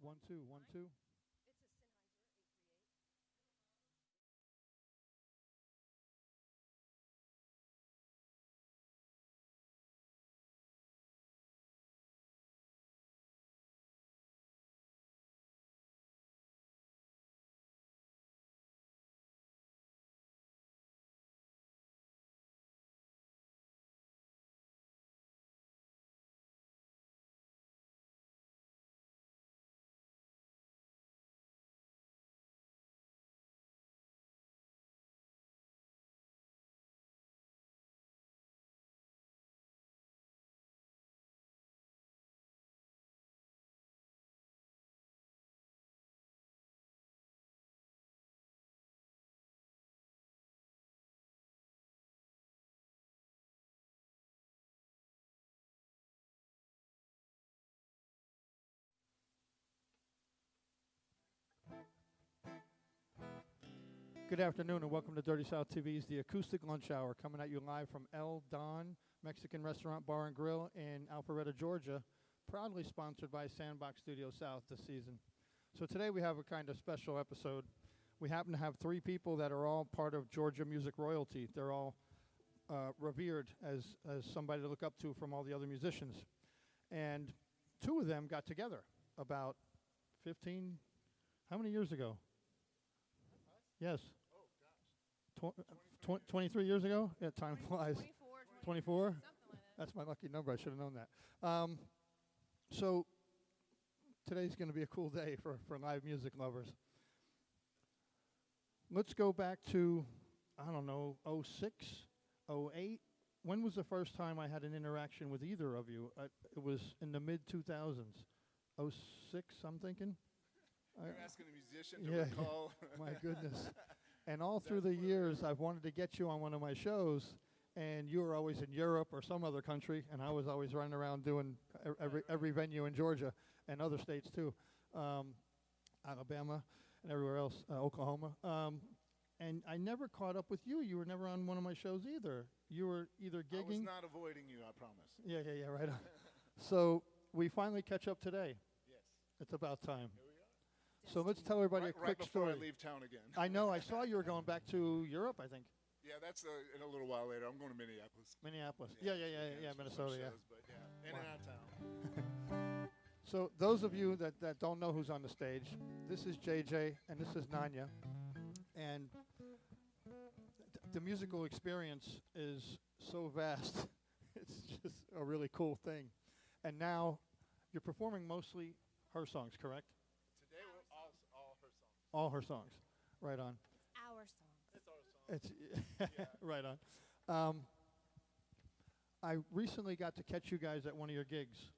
1 2 1 2. It's a Sennheiser 838. Good afternoon and welcome to Dirty South TV's The Acoustic Lunch Hour, coming at you live from El Don Mexican Restaurant Bar and Grill in Alpharetta, Georgia, proudly sponsored by Sandbox Studio South this season. So today we have a kind of special episode. We happen to have three people that are all part of Georgia music royalty. They're all revered as somebody to look up to from all the other musicians. And two of them got together about 15, how many years ago? Yes. Oh, gosh. 23 years ago? Yeah, time flies. 24, 24? something like that. That's my lucky number. I should have known that. So today's going to be a cool day for live music lovers. Let's go back to, I don't know, 06, 08. When was the first time I had an interaction with either of you? It was in the mid-2000s. 06, I'm thinking? You're asking a musician to Yeah, recall. my goodness. And all through the years, I've wanted to get you on one of my shows, and you were always in Europe or some other country, and I was always running around doing every venue in Georgia and other states too, Alabama and everywhere else, Oklahoma. And I never caught up with you. You were never on one of my shows either. You were either gigging. I was not avoiding you, I promise. Yeah, right on. So we finally catch up today. Yes. It's about time. Here we are. So let's tell everybody a quick right before story. I leave town again. I know. I saw you were going back to Europe, I think. Yeah, that's in a little while later. I'm going to Minneapolis. Minneapolis. Yeah, some Minnesota, yeah. shows, but yeah, in and out of town. So those of you that don't know who's on the stage, this is JJ and this is Nanya. And the musical experience is so vast. It's just a really cool thing. And now you're performing mostly her songs, correct? Today, all her songs. All her songs. Right on. Our song. It's our song. It's Yeah. right on. I recently got to catch you guys at one of your gigs,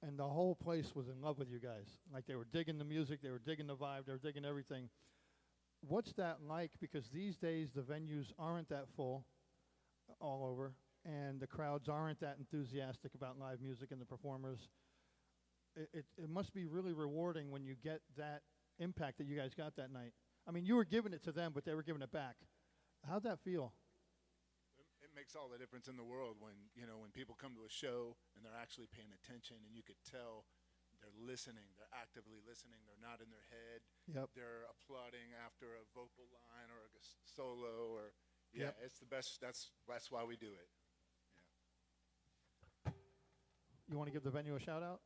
and the whole place was in love with you guys. Like they were digging the music, they were digging the vibe, they were digging everything. What's that like? Because these days the venues aren't that full all over, and the crowds aren't that enthusiastic about live music and the performers. It must be really rewarding when you get that impact that you guys got that night. I mean, you were giving it to them, but they were giving it back. How'd that feel? It makes all the difference in the world when people come to a show and they're actually paying attention, and you could tell they're listening, they're actively listening, they're not in their head. Yep. They're applauding after a vocal line or a solo, or Yep. It's the best. That's why we do it. You want to give the venue a shout out?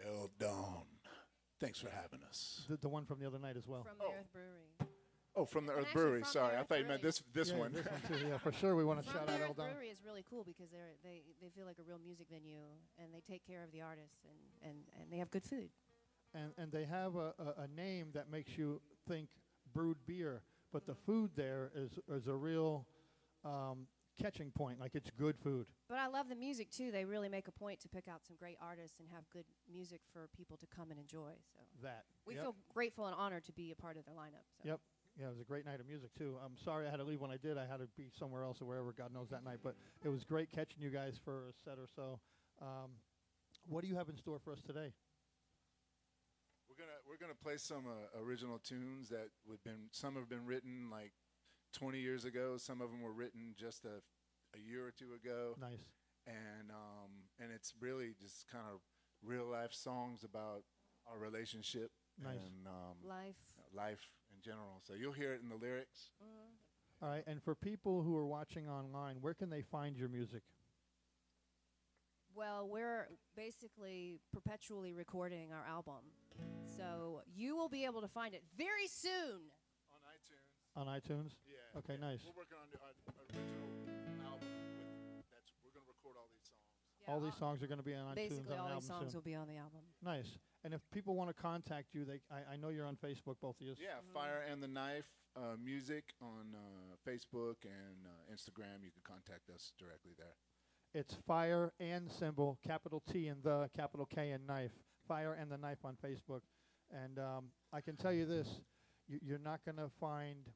El Don. Thanks for having us. The one from the other night as well. From the Oh. Earth Brewery. Oh, from the And Earth actually Brewery. from Sorry, the I Earth thought you meant Brewery. this Yeah, one. This one too. Yeah, for sure. We want to From shout the out Earth Eldon. Brewery is really cool because they feel like a real music venue, and they take care of the artists, and they have good food. And they have a name that makes you think brewed beer, but the food there is a real catching point. Like it's good food. But I love the music too. They really make a point to pick out some great artists and have good music for people to come and enjoy. So That. we Yep. feel grateful and honored to be a part of their lineup. So. Yep. Yeah, it was a great night of music too. I'm sorry I had to leave when I did. I had to be somewhere else or wherever, God knows, that night. But it was great catching you guys for a set or so. What do you have in store for us today? We're gonna play some original tunes that some have been written like 20 years ago. Some of them were written just a year or two ago. Nice. And it's really just kind of real life songs about our relationship Nice. and Life. life in general. So you'll hear it in the lyrics. All right, and for people who are watching online, where can they find your music? Well, we're basically perpetually recording our album. So you will be able to find it very soon. On iTunes. On iTunes? Yeah. Okay, yeah. nice. We're working on our original album. We're going to record all these songs. All these songs are going to be on iTunes Basically, on an all these album songs soon. will be on the album. Nice. And if people want to contact you, I know you're on Facebook, both of you. Yeah, Fire and the Knife music on Facebook and Instagram. You can contact us directly there. It's Fire and Symbol, capital T and the, capital K and Knife. Fire and the Knife on Facebook. And I can tell you this, you're not going to find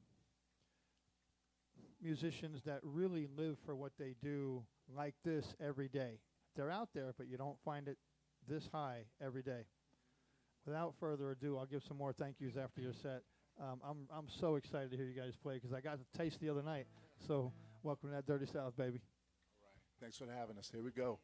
musicians that really live for what they do like this every day. They're out there, but you don't find it this high every day. Without further ado, I'll give some more thank yous after your set. I'm so excited to hear you guys play because I got to taste the other night. So welcome to that Dirty South, baby. All right. Thanks for having us. Here we go.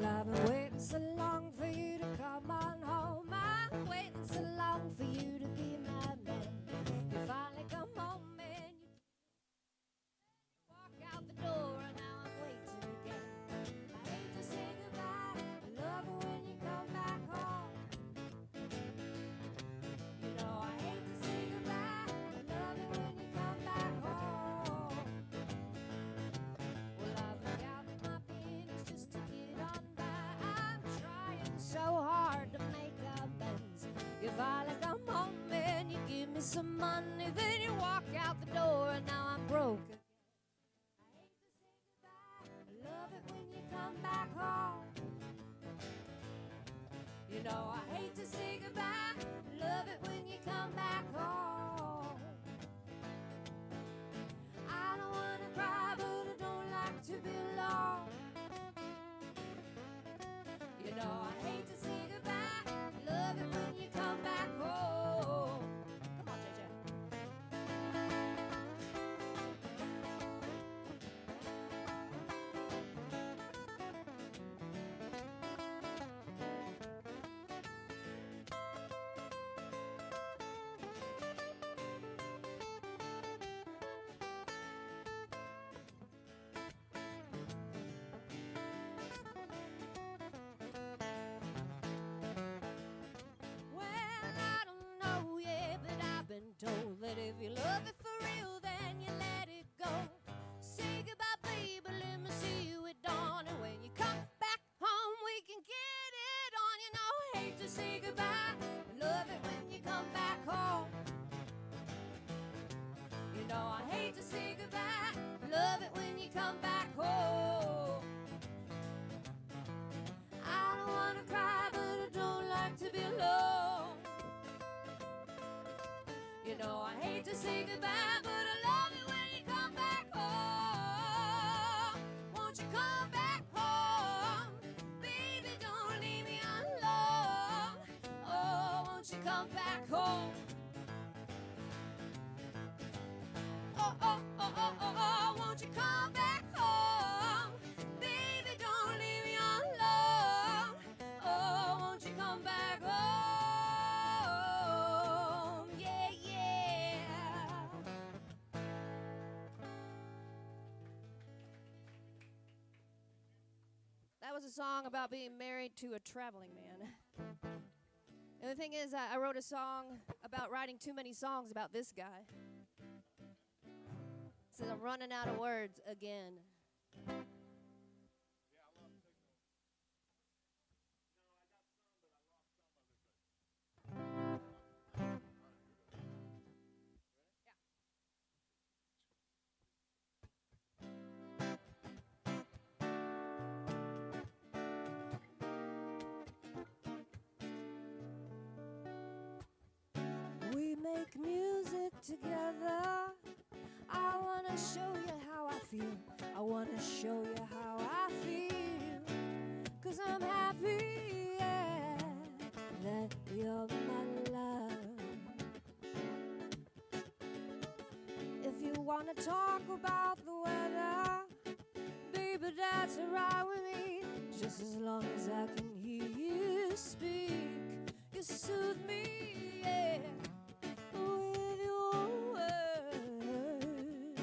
Well, I've been waiting so long for you to come on home. I'm waiting so long for you to be my man. You finally come home and you walk out the door, and now I'm waiting again. I hate to say goodbye. I love it when you come back home. You know I hate to say goodbye. I love it when you come back home. Well, I've been counting my pennies just to get on by. I'm trying so hard to make amends. You finally come home and you give me some money, then you walk out the door, and now I'm broke again. I hate to say goodbye. I love it when you come back home. You know I hate to say goodbye. I love it when you come back home. I don't wanna cry, but I don't like to be alone. You know I hate to say goodbye. I love it when you come back home. Come on, JJ. Well, I don't know yet, but I've been told that if you love it for real, then you let it go. Say goodbye, baby, let me see you at dawn. And when you come back home, we can get it on. You know, I hate to say goodbye. Love it when you come back home. You know, I hate to say goodbye. Love it when you come back home. I don't wanna cry, but I don't like to be alone. You know I hate to say goodbye, but I love it when you come back home. Won't you come back home? Baby, don't leave me alone. Oh, won't you come back home? Oh, oh, oh, oh, oh, oh, won't you come back home? Baby, don't leave me alone. Oh, won't you come back home? Yeah, yeah. That was a song about being married to a traveling man. And the thing is, I wrote a song about writing too many songs about this guy. Says I'm running out of words again. We make music together. I wanna show you how I feel. I wanna show you how I feel. 'Cause I'm happy, yeah, that you're my love. wanna talk about the weather, baby, that's alright with me. Just as long as I can hear you speak, you soothe me, yeah, with your words.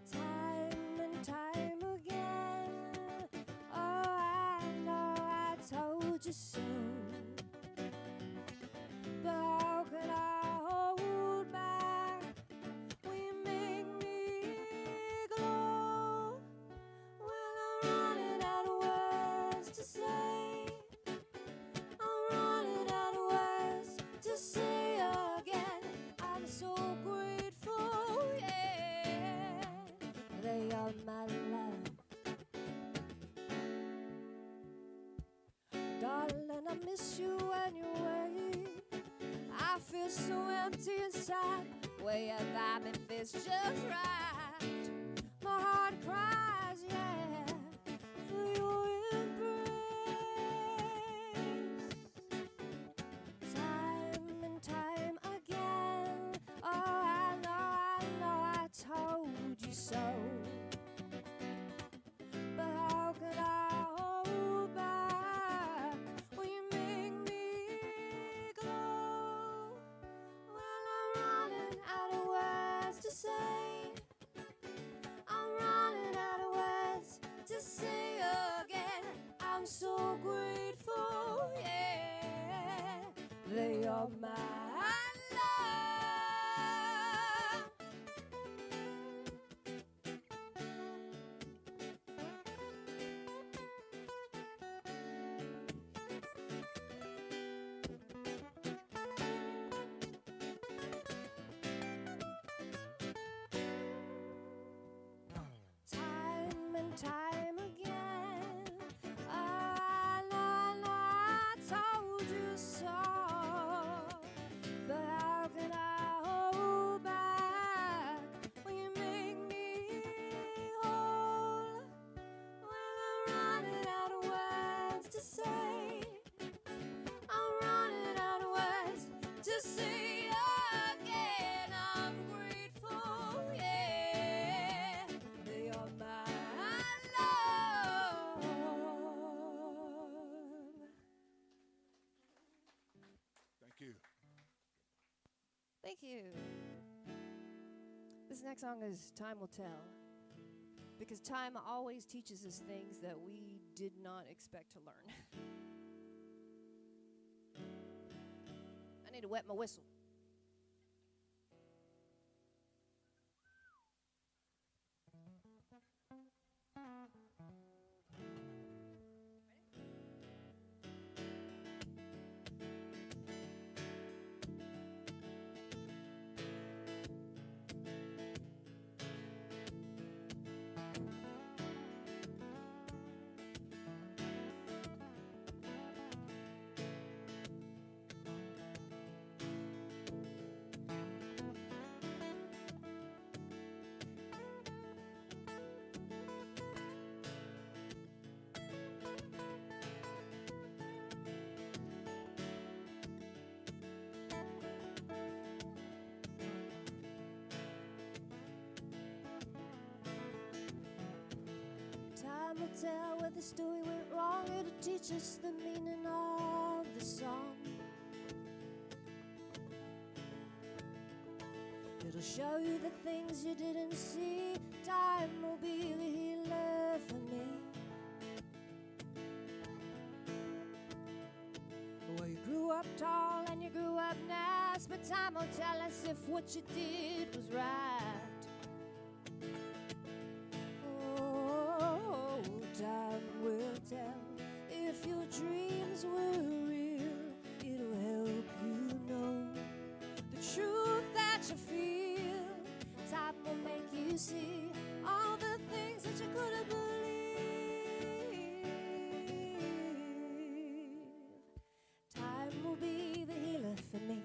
Time and time again, oh, I know I told you so. But how can I hold back when you make me glow? Well, I'm running out of words to say. I'm running out of words to say again. I'm so grateful, yeah. They are my love. Darling, I miss you when you're away. I feel so empty inside. Way up vibe, it feels just right. My heart cries, yeah, for your embrace. Time and time again, oh, I know, I told you so. But how could I hold back when you make me glow? Well, I'm running out of words to say. I'm running out of words to say again. I'm so grateful, yeah. They are my love. Time and time again, I know, I told you so. But how can I hold back when you make me whole? Well, I'm running out of words to say. I'm running out of words to say again. I'm grateful, yeah. They are my love. Thank you. Thank you. This next song is Time Will Tell. Because time always teaches us things that we did not expect to learn. I need to wet my whistle. Time will tell where the story went wrong. It'll teach us the meaning of the song. It'll show you the things you didn't see. Time will be the healer for me. Well, you grew up tall and you grew up nice, but time will tell us if what you did was right. Oh, time will tell if your dreams were real. It'll help you know the truth that you feel. Time will make you see all the things that you couldn't believe. Time will be the healer for me.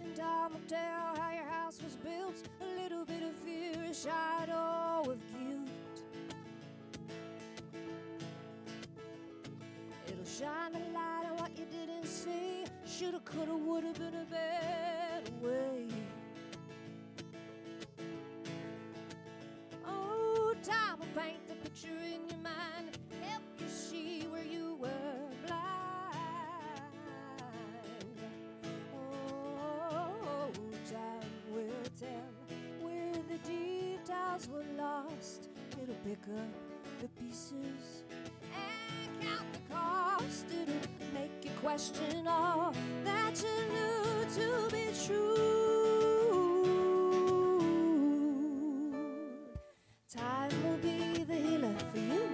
And time will tell how your house was built. A little bit of fear, a shadow of guilt. It'll shine a light on what you didn't see. Shoulda, coulda, woulda been a better way. paint the picture in your mind, help you see where you were blind. Oh, time will tell where the details were lost. It'll pick up the pieces and count the cost. It'll make you question all that you knew to be true. Time will be the healer for you.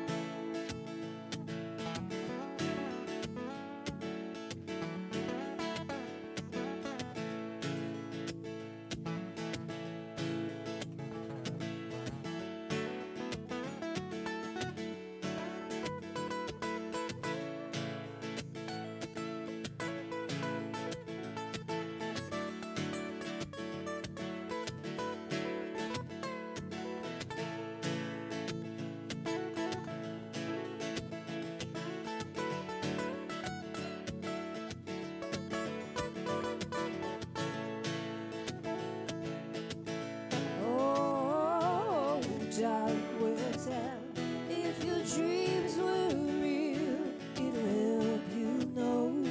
Time will tell if your dreams were real. It'll help you know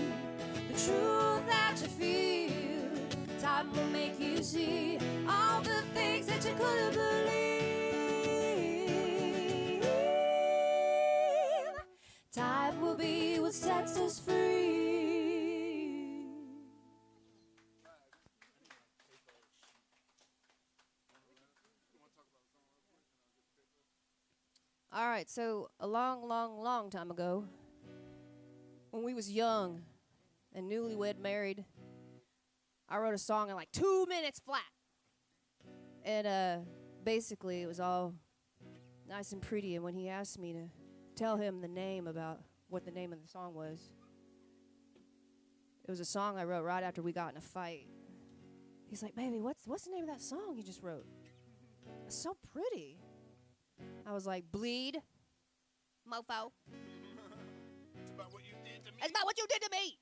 the truth that you feel. Time will make you see all the things that you couldn't believe. Time will be what sets us free. All right, so a long time ago, when we was young and newlywed married, I wrote a song in like 2 minutes flat. And basically it was all nice and pretty, and when he asked me to tell him the name about what the name of the song was, it was a song I wrote right after we got in a fight. He's like, baby, what's the name of that song you just wrote? It's so pretty. I was like, bleed, mofo. It's about what you did to me. It's about what you did to me.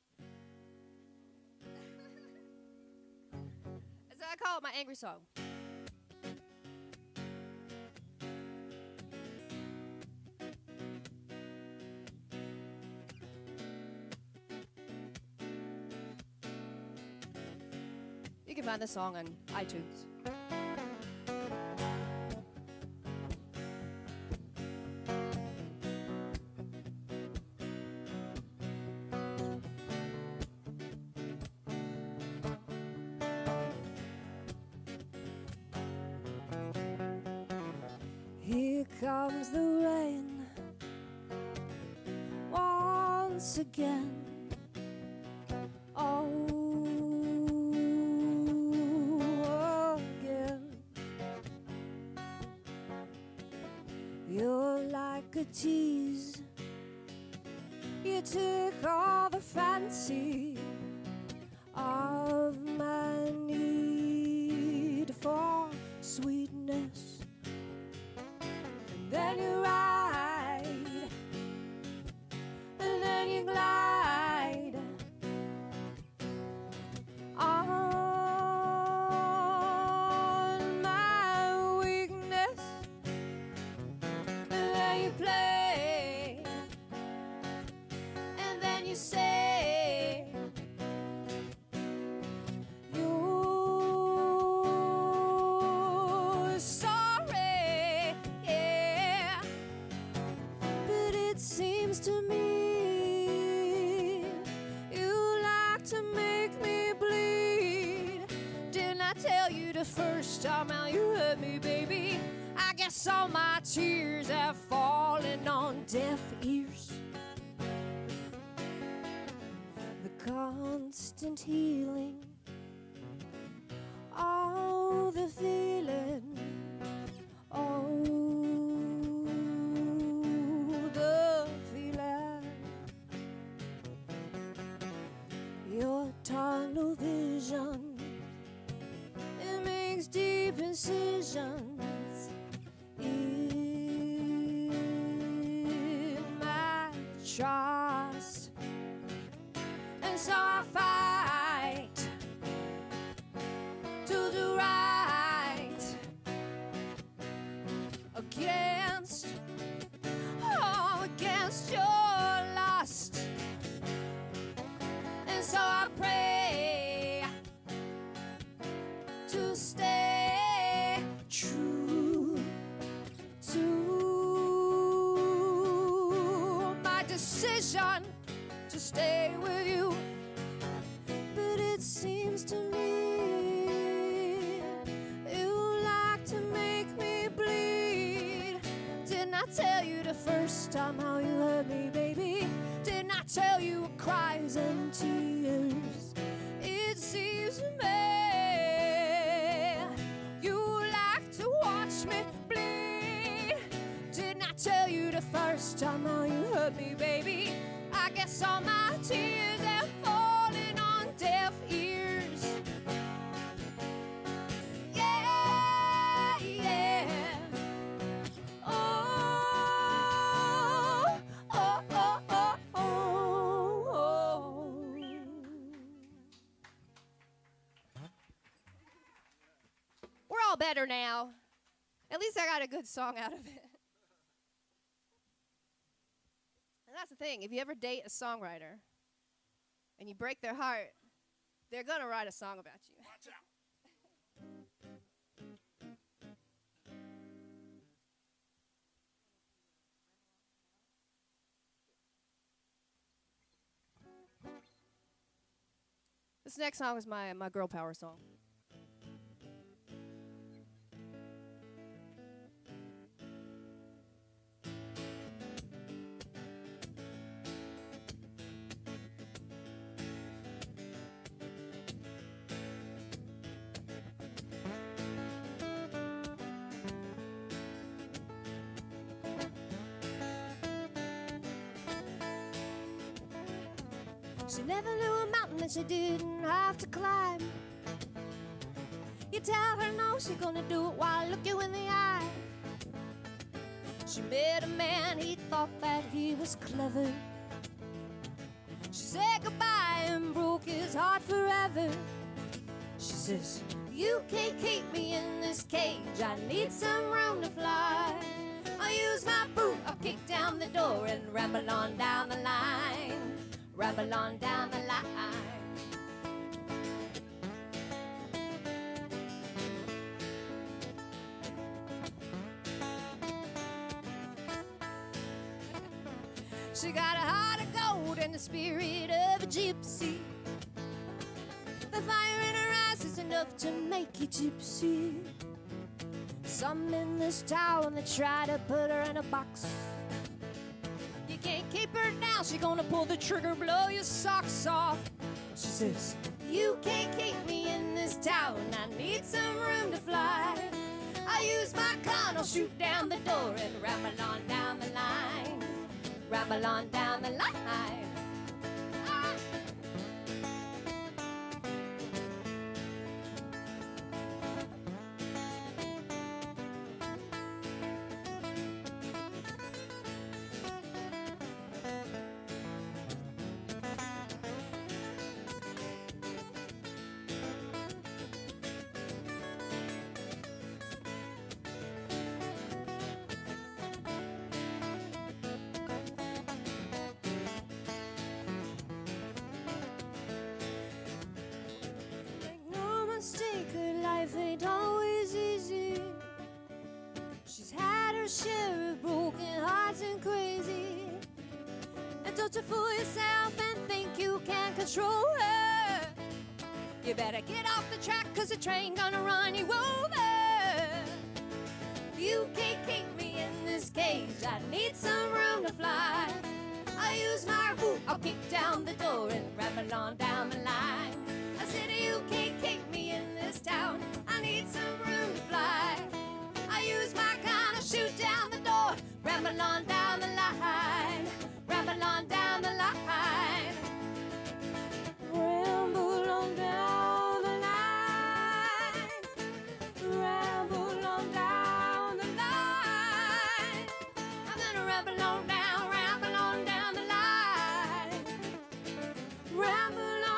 So I call it my angry song. You can find this song on iTunes. Here comes the rain once again. Oh, again. You're like a tease. You took all the fancy of my need for sweetness. Then you ride, and then you glide on my weakness, and then you play, and then you say you're sorry, yeah. But it seems to me you like to make me bleed. Didn't I tell you the first time how you hurt me, baby? I guess all my tears have fallen on deaf ears. The constant healing, all the feeling, oh, the feeling. Your tunnel vision, it makes deep incisions in my trust. And so I fight to do right against And so I pray to stay true to my decision to stay with you. But it seems to me you like to make me bleed. Didn't I tell you the first time how you hurt me, baby? Didn't I tell you with cries and tears? It seems to me you like to watch me bleed. Didn't I tell you the first time how you hurt me, baby? I guess all my tears are falling on deaf ears. Yeah, yeah. Oh, oh, oh, oh, oh. We're all better now. At least I got a good song out of it. And that's the thing. If you ever date a songwriter and you break their heart, they're going to write a song about you. Watch out. This next song is my girl power song. She never knew a mountain that she didn't have to climb. You tell her no, she's gonna do it while look you in the eye. She met a man, he thought that he was clever. She said goodbye and broke his heart forever. She says, you can't keep me in this cage, I need some room to fly. I'll use my boot, I'll kick down the door and ramble on down the line. Ramble on down the line. She got a heart of gold and the spirit of a gypsy. The fire in her eyes is enough to make you gypsy. Some in this town that try to put her in a box. You can't keep her down, she gonna pull the trigger, blow your socks off. She says, you can't keep me in this town, I need some room to fly. I use my gun, I'll shoot down the door and ramble on down the line. Ramble on down the line. Ah. Mistake, her life ain't always easy. She's had her share of broken hearts and crazy. And don't you fool yourself and think you can control her. You better get off the track, cause the train gonna run you over. You can't keep me in this cage, I need some room to fly. I use my boot, I'll kick down the door and ramble on down the line. I said you can't keep me in this town, I need some room to fly. I use my gun, I'll shoot down the door, ramble on down the line. Ramble on down the line. Ramble on down the line. Ramble on down the line. I'm gonna ramble on down the line. Ramble on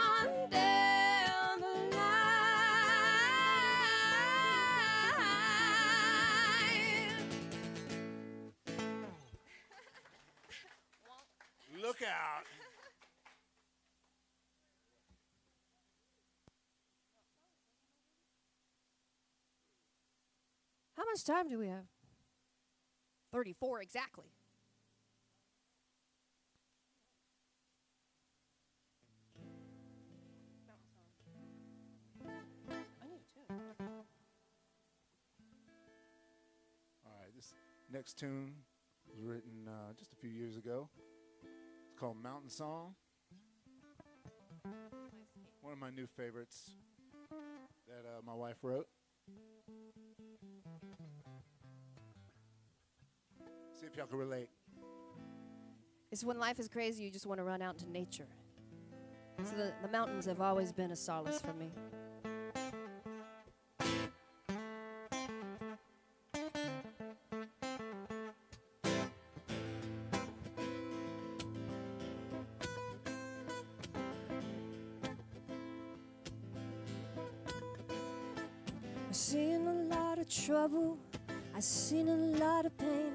much time do we have? 34 exactly. I need to. All right, this next tune was written just a few years ago. It's called Mountain Song. One of my new favorites that my wife wrote. See if y'all can relate. It's when life is crazy, you just want to run out into nature. So the mountains have always been a solace for me. I've seen a lot of trouble, I've seen a lot of pain,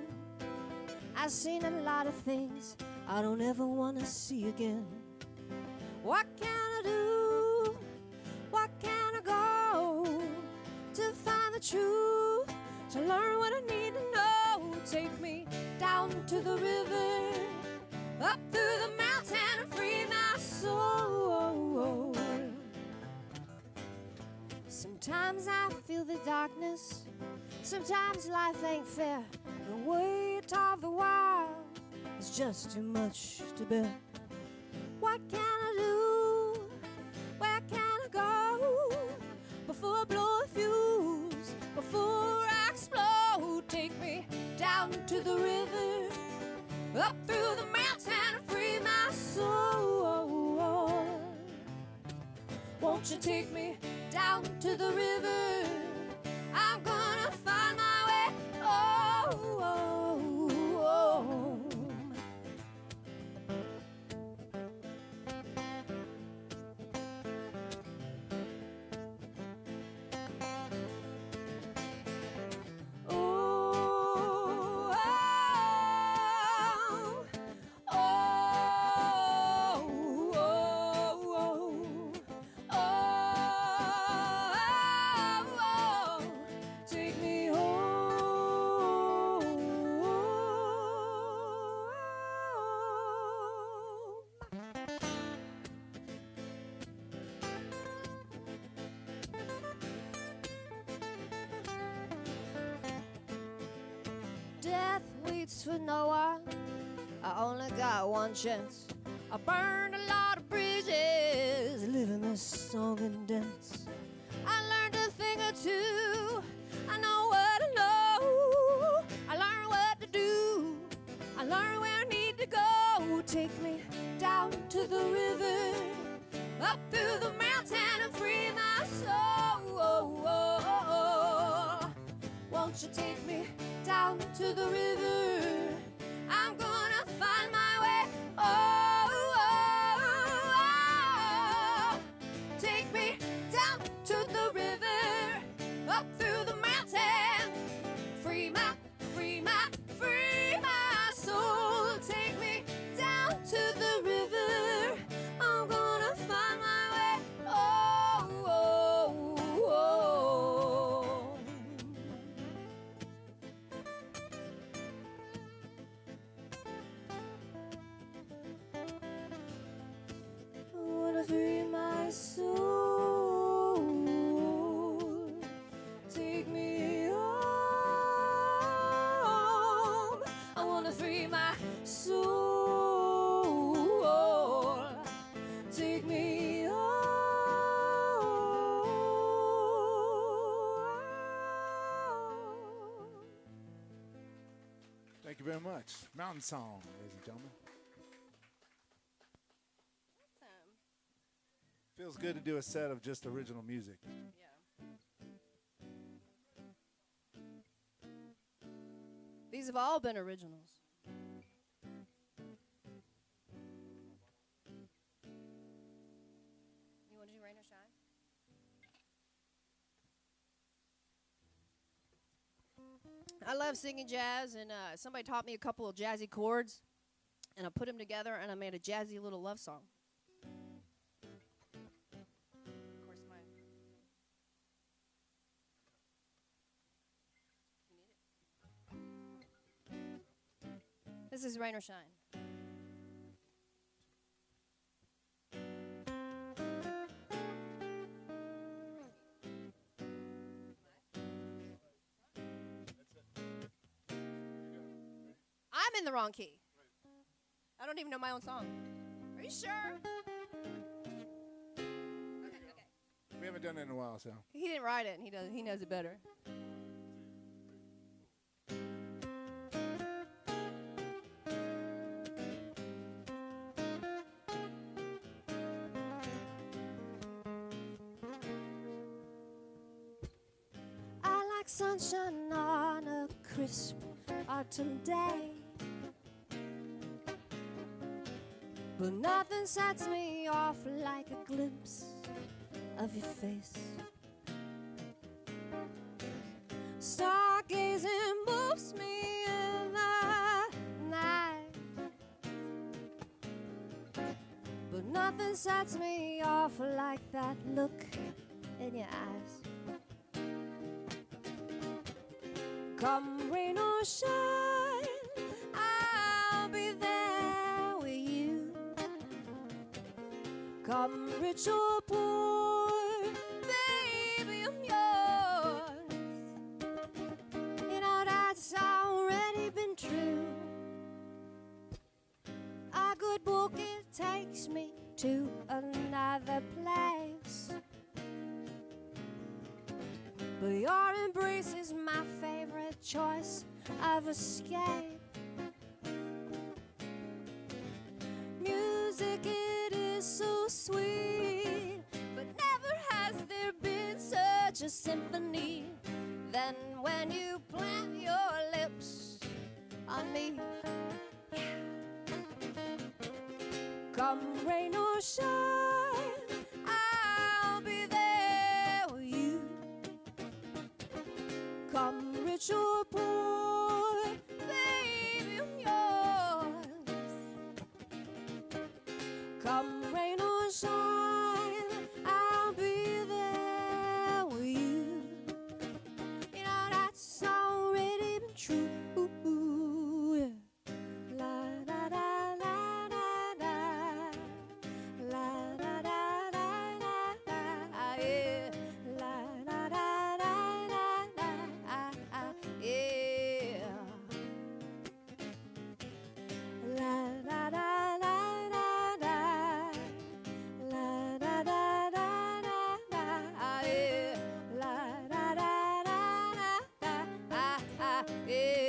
I've seen a lot of things I don't ever want to see again. What can I do? What can I go to find the truth, to learn what I need to know? Take me down to the river, up through the mountain and free my soul. Sometimes I feel the darkness, sometimes life ain't fair. The weight of the world is just too much to bear. What can I do? Where can I go before I blow a fuse, before I explode? Take me down to the river, up through the mountain and free my soul. Won't you take me down to the river? I'm gonna find my way home. Take me home. Death waits for no one. I only got one chance. I burned a lot of bridges, living this song and dance. I learned a thing or two. I know what I know. I learned what to do. I learned where I need to go. Take me down to the river, up through the mountain and free my soul. Won't you take me down to the river? I'm gonna find my way. Take me down to the river, up through the mountain, free my soul. Take me down to the river. I'm gonna find my way. I wanna free my soul. Take me home. I wanna free my soul. Take me home. Thank you very much. Mountain Song, ladies and gentlemen. Feels good to do a set of just original music. These have all been originals. You want to do Rain or Shine? I love singing jazz, and somebody taught me a couple of jazzy chords, and I put them together, and I made a jazzy little love song. Of course, This is Rain or Shine. I'm in the wrong key. I don't even know my own song. Are you sure? Okay. We haven't done it in a while, so. He didn't write it, and he knows it better. I like sunshine on a crisp autumn day, but nothing sets me off like a glimpse of your face. Stargazing moves me in the night, but nothing sets me off like that look in your eyes. Come rain or shine, I'll be there with you. Come rich or poor, baby, I'm yours. You know that's already been true. A good book, it takes me to another place, but your embrace is my favorite choice of escape. Music, it is so sweet, but never has there been such a symphony than when you plant your lips on me. Come rain or shine, I'll be there with you. Come rich or poor, baby, I'm yours. Come rain or shine, I'll be there with you. You know that's already been true. La da da da da da. La da da da da da. Yeah. La da da da da da. Yeah. La da da da da da. La da da da da da. Yeah. La da da da da da. Yeah.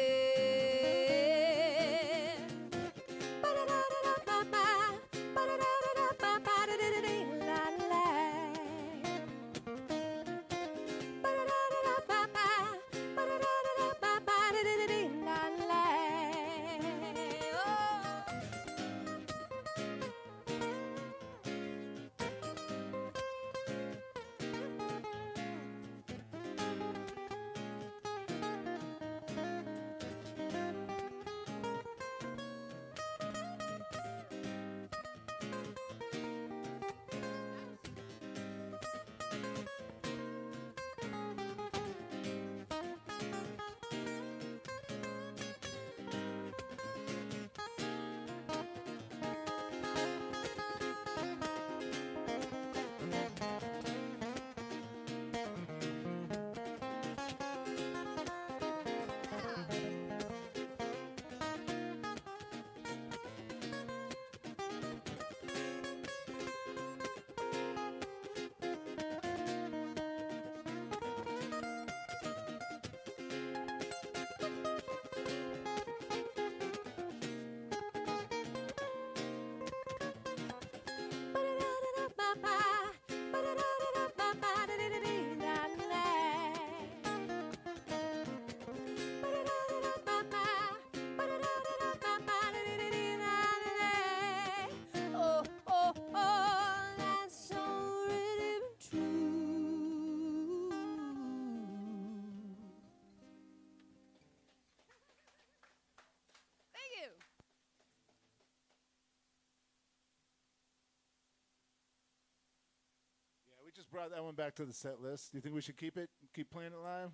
Just brought that one back to the set list. Do you think we should keep it? Keep playing it live?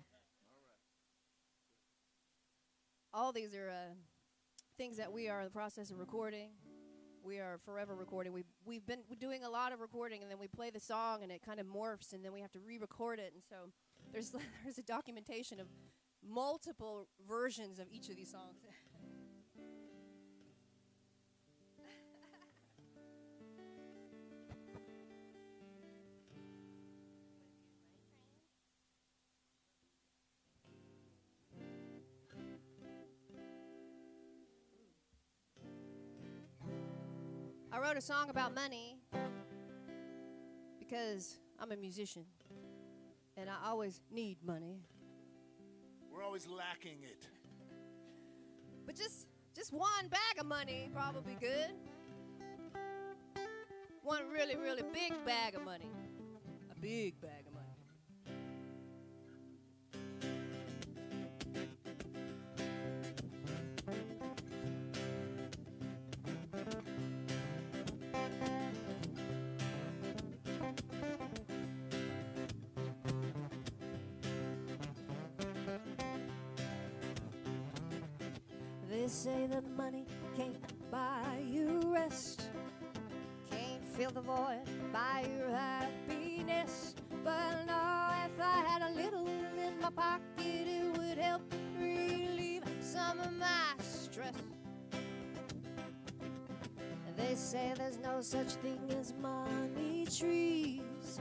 All these are things that we are in the process of recording. We are forever recording. We've been doing a lot of recording, and then we play the song, and it kind of morphs, and then we have to re-record it. And so there's a documentation of multiple versions of each of these songs. I wrote a song about money because I'm a musician and I always need money. We're always lacking it. But just one bag of money probably good. One really, really big bag of money. A big bag of money. They say that money can't buy you rest, can't fill the void, buy your happiness. But no, if I had a little in my pocket, it would help relieve some of my stress. They say there's no such thing as money trees,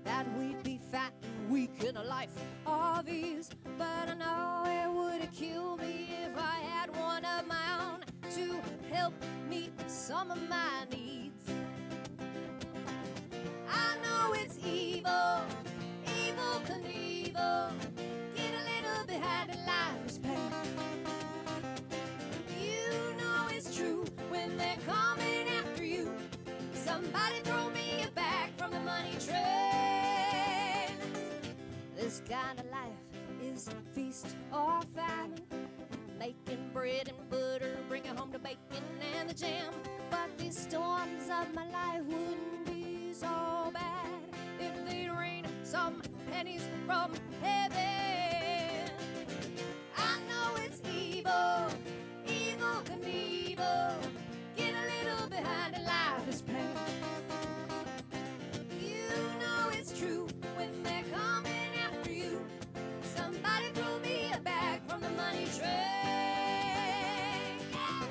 that we'd be fat and weak in a life of ease. But I know it would kill me if I had one of my own to help meet some of my needs. I know it's evil, evil Knievel, get a little behind the life is pain. You know it's true when they're coming after you. Somebody throw me a bag from the money train. This kind of life is feast or famine, making bread and butter, bringing home the bacon and the jam. But these storms of my life wouldn't be so bad if they'd rain some pennies from heaven. I know it's evil, evil Knievel, get a little behind the life is pain. You know it's true when they're coming after you. Somebody throw me a bag from the money train. Yeah.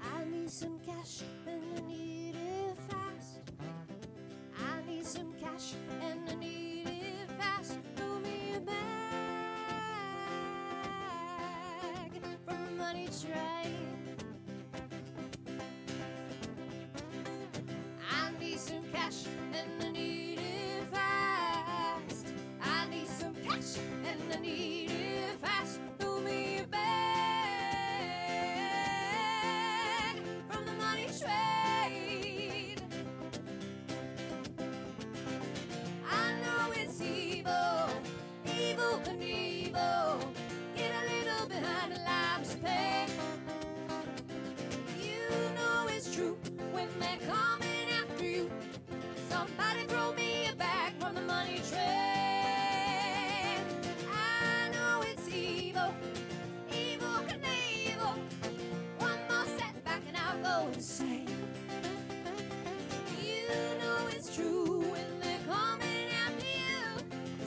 I need some cash and I need it fast. I need some cash and I need it fast. Throw me a bag from the money train. I need some cash and I need it fast. I need some cash and I need it fast. Throw me a bag from the money train. I know it's evil, evil Knievel, get a little behind the life's pain. You know it's true when they're coming after you. Somebody throw me a bag from the money train. I know it's evil, evil Knievel. One more setback and I'll go insane. You know it's true when they're coming after you.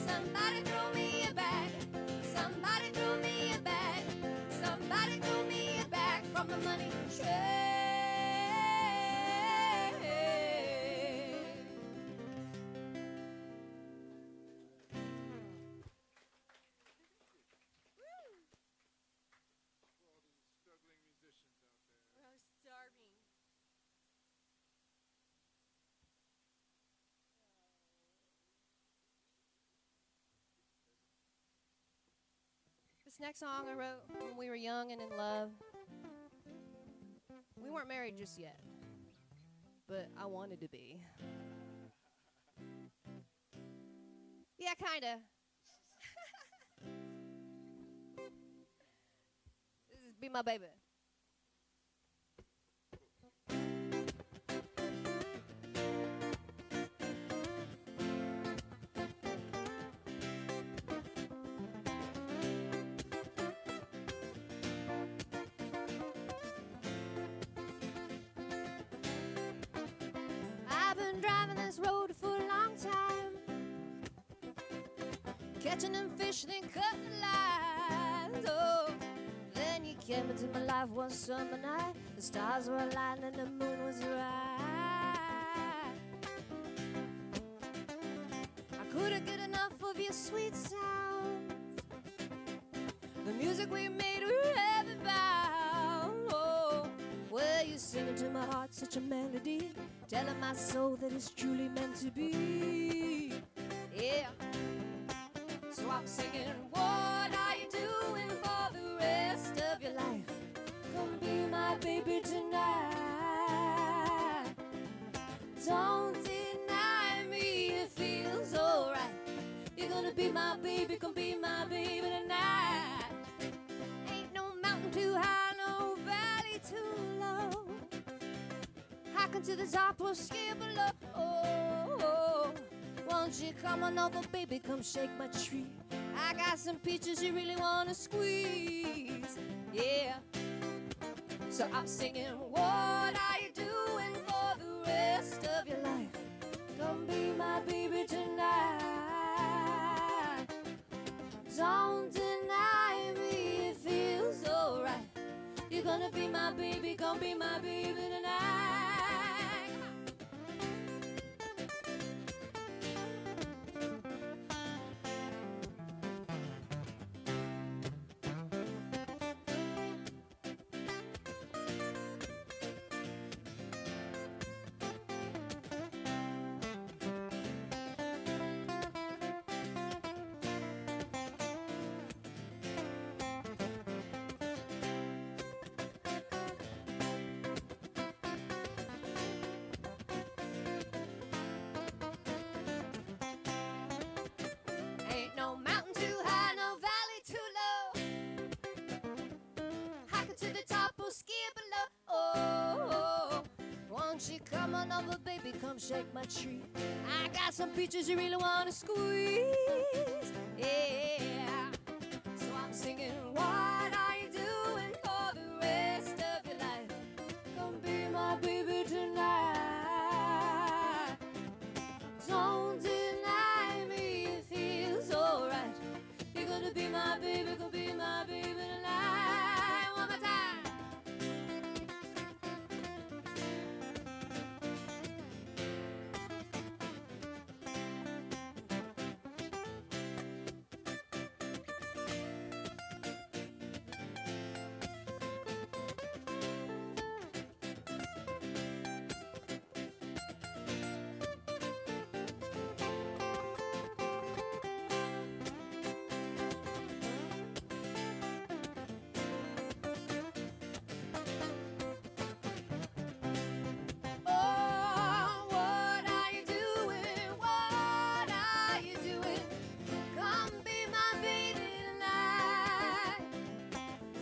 Somebody throw me a bag. Somebody throw me a bag. Somebody throw me a bag from the money train. Struggling musicians out there. I was starving. This next song I wrote when we were young and in love. We weren't married just yet, but I wanted to be. Yeah, kinda. Be my baby. I've been driving this road for a long time, catching and fishing and cutting lines. Oh, then you came into my life one summer night. The stars were aligned and the moon was right. I couldn't get enough of your sweet sound. The music we made were heaven bound. Oh, well, you singing to my heart such a melody, telling my soul that it's truly meant to be. Yeah. So I'm singing, what are you doing for the rest of your life? Come be my baby tonight. Don't deny me, it feels alright. You're gonna be my baby, come be my baby tonight. Ain't no mountain too high, no valley too low. Hiking to the top or ski below. Oh, won't you come on over, baby, come shake my tree. I got some peaches you really wanna squeeze. Yeah. So I'm singing, what are you doing for the rest of your life? Come be my baby tonight. Don't deny me, it feels alright. You're gonna be my baby, come be my baby tonight. Ain't no mountain too high, no valley too low. Hiking to the top or ski below. Oh, won't you come on over, baby, come shake my tree. I got some peaches you really wanna squeeze. Yeah. So I'm singing, what are you doing for the rest of your life? Come be my baby tonight. Don't deny me, it feels alright. You're gonna be my baby, gonna be my baby tonight. One more time. Oh, what are you doing? What are you doing? Come be my baby tonight.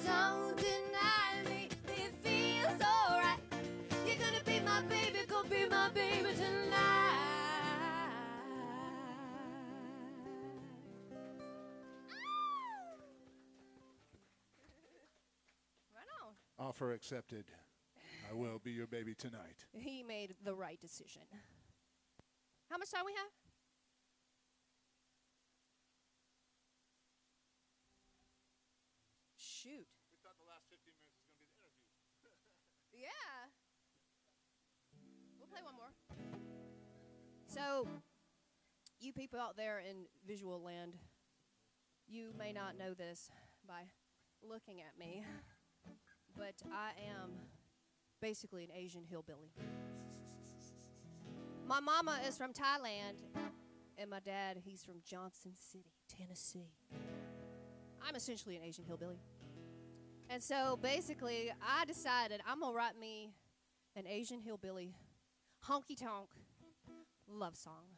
Don't deny me, it feels alright. You're gonna be my baby, come be my baby tonight. Right on. Offer accepted. I will be your baby tonight. He made the right decision. How much time we have? Shoot. We thought the last 15 minutes was going to be the interview. Yeah. We'll play one more. So, you people out there in visual land, you may not know this by looking at me, but I am basically an Asian hillbilly. My mama is from Thailand, and my dad, he's from Johnson City, Tennessee. I'm essentially an Asian hillbilly. And so basically, I decided I'm going to write me an Asian hillbilly honky-tonk love song.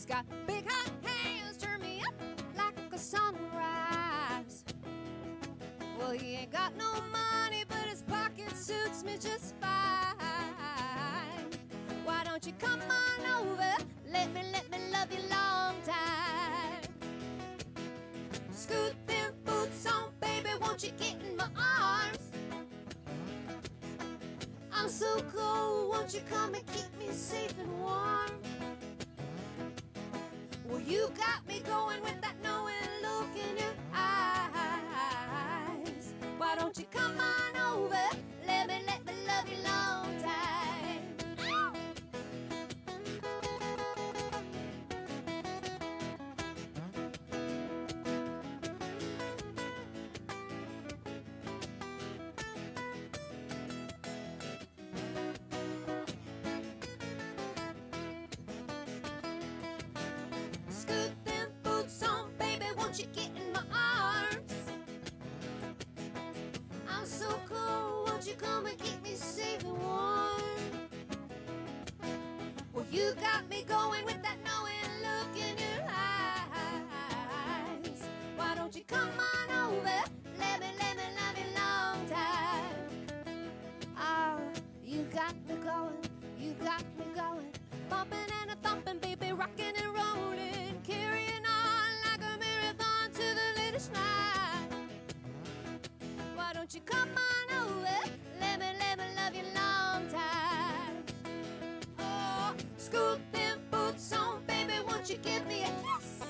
He's got big hot hands, turn me up like a sunrise. Well, he ain't got no money, but his pocket suits me just fine. Why don't you come on over? Let me love you long time. Scoot them boots on, baby, won't you get in my arms? I'm so cold, won't you come and keep me safe and warm? Well, you got me going with that knowing look in your eyes. Why don't you come on over? Let me love you long time. Scoot them boots on, baby, won't you get in my arms? I'm so cold, won't you come and keep me safe and warm? Well, you got me going with that knowing look in your eyes. Why don't you come on over? Let me love you long time. Oh, you got me going, you got me going, bumping and a thumping, baby, rocking and rolling, carrying on like a marathon to the latest night. Why don't you come on over? Let me love you long time. Oh, scoot them boots on, baby, won't you give me a kiss?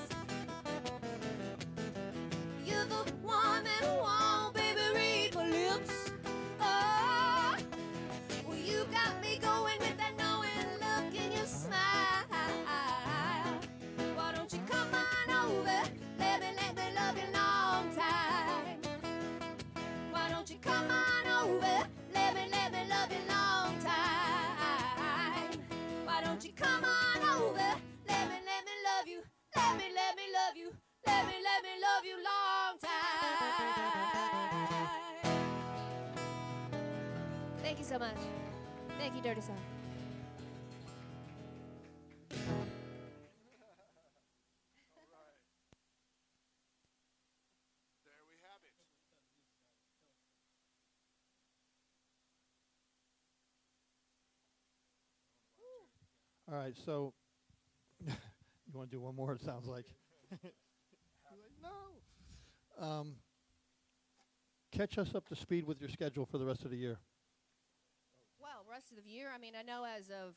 You're the one that I want, baby, read my lips. Oh, well, you got me going with that knowing look in your smile. Why don't you come on over? Let me love you long time. Why don't you come on over? Let me love you long time. Why don't you come on over? Let me love you. Let me love you. Let me love you long time. Thank you so much. Thank you, Dirty South. There we have it. All right, so you want to do one more? It sounds like. You're like, no. Catch us up to speed with your schedule for the rest of the year. Well, rest of the year, I mean, I know as of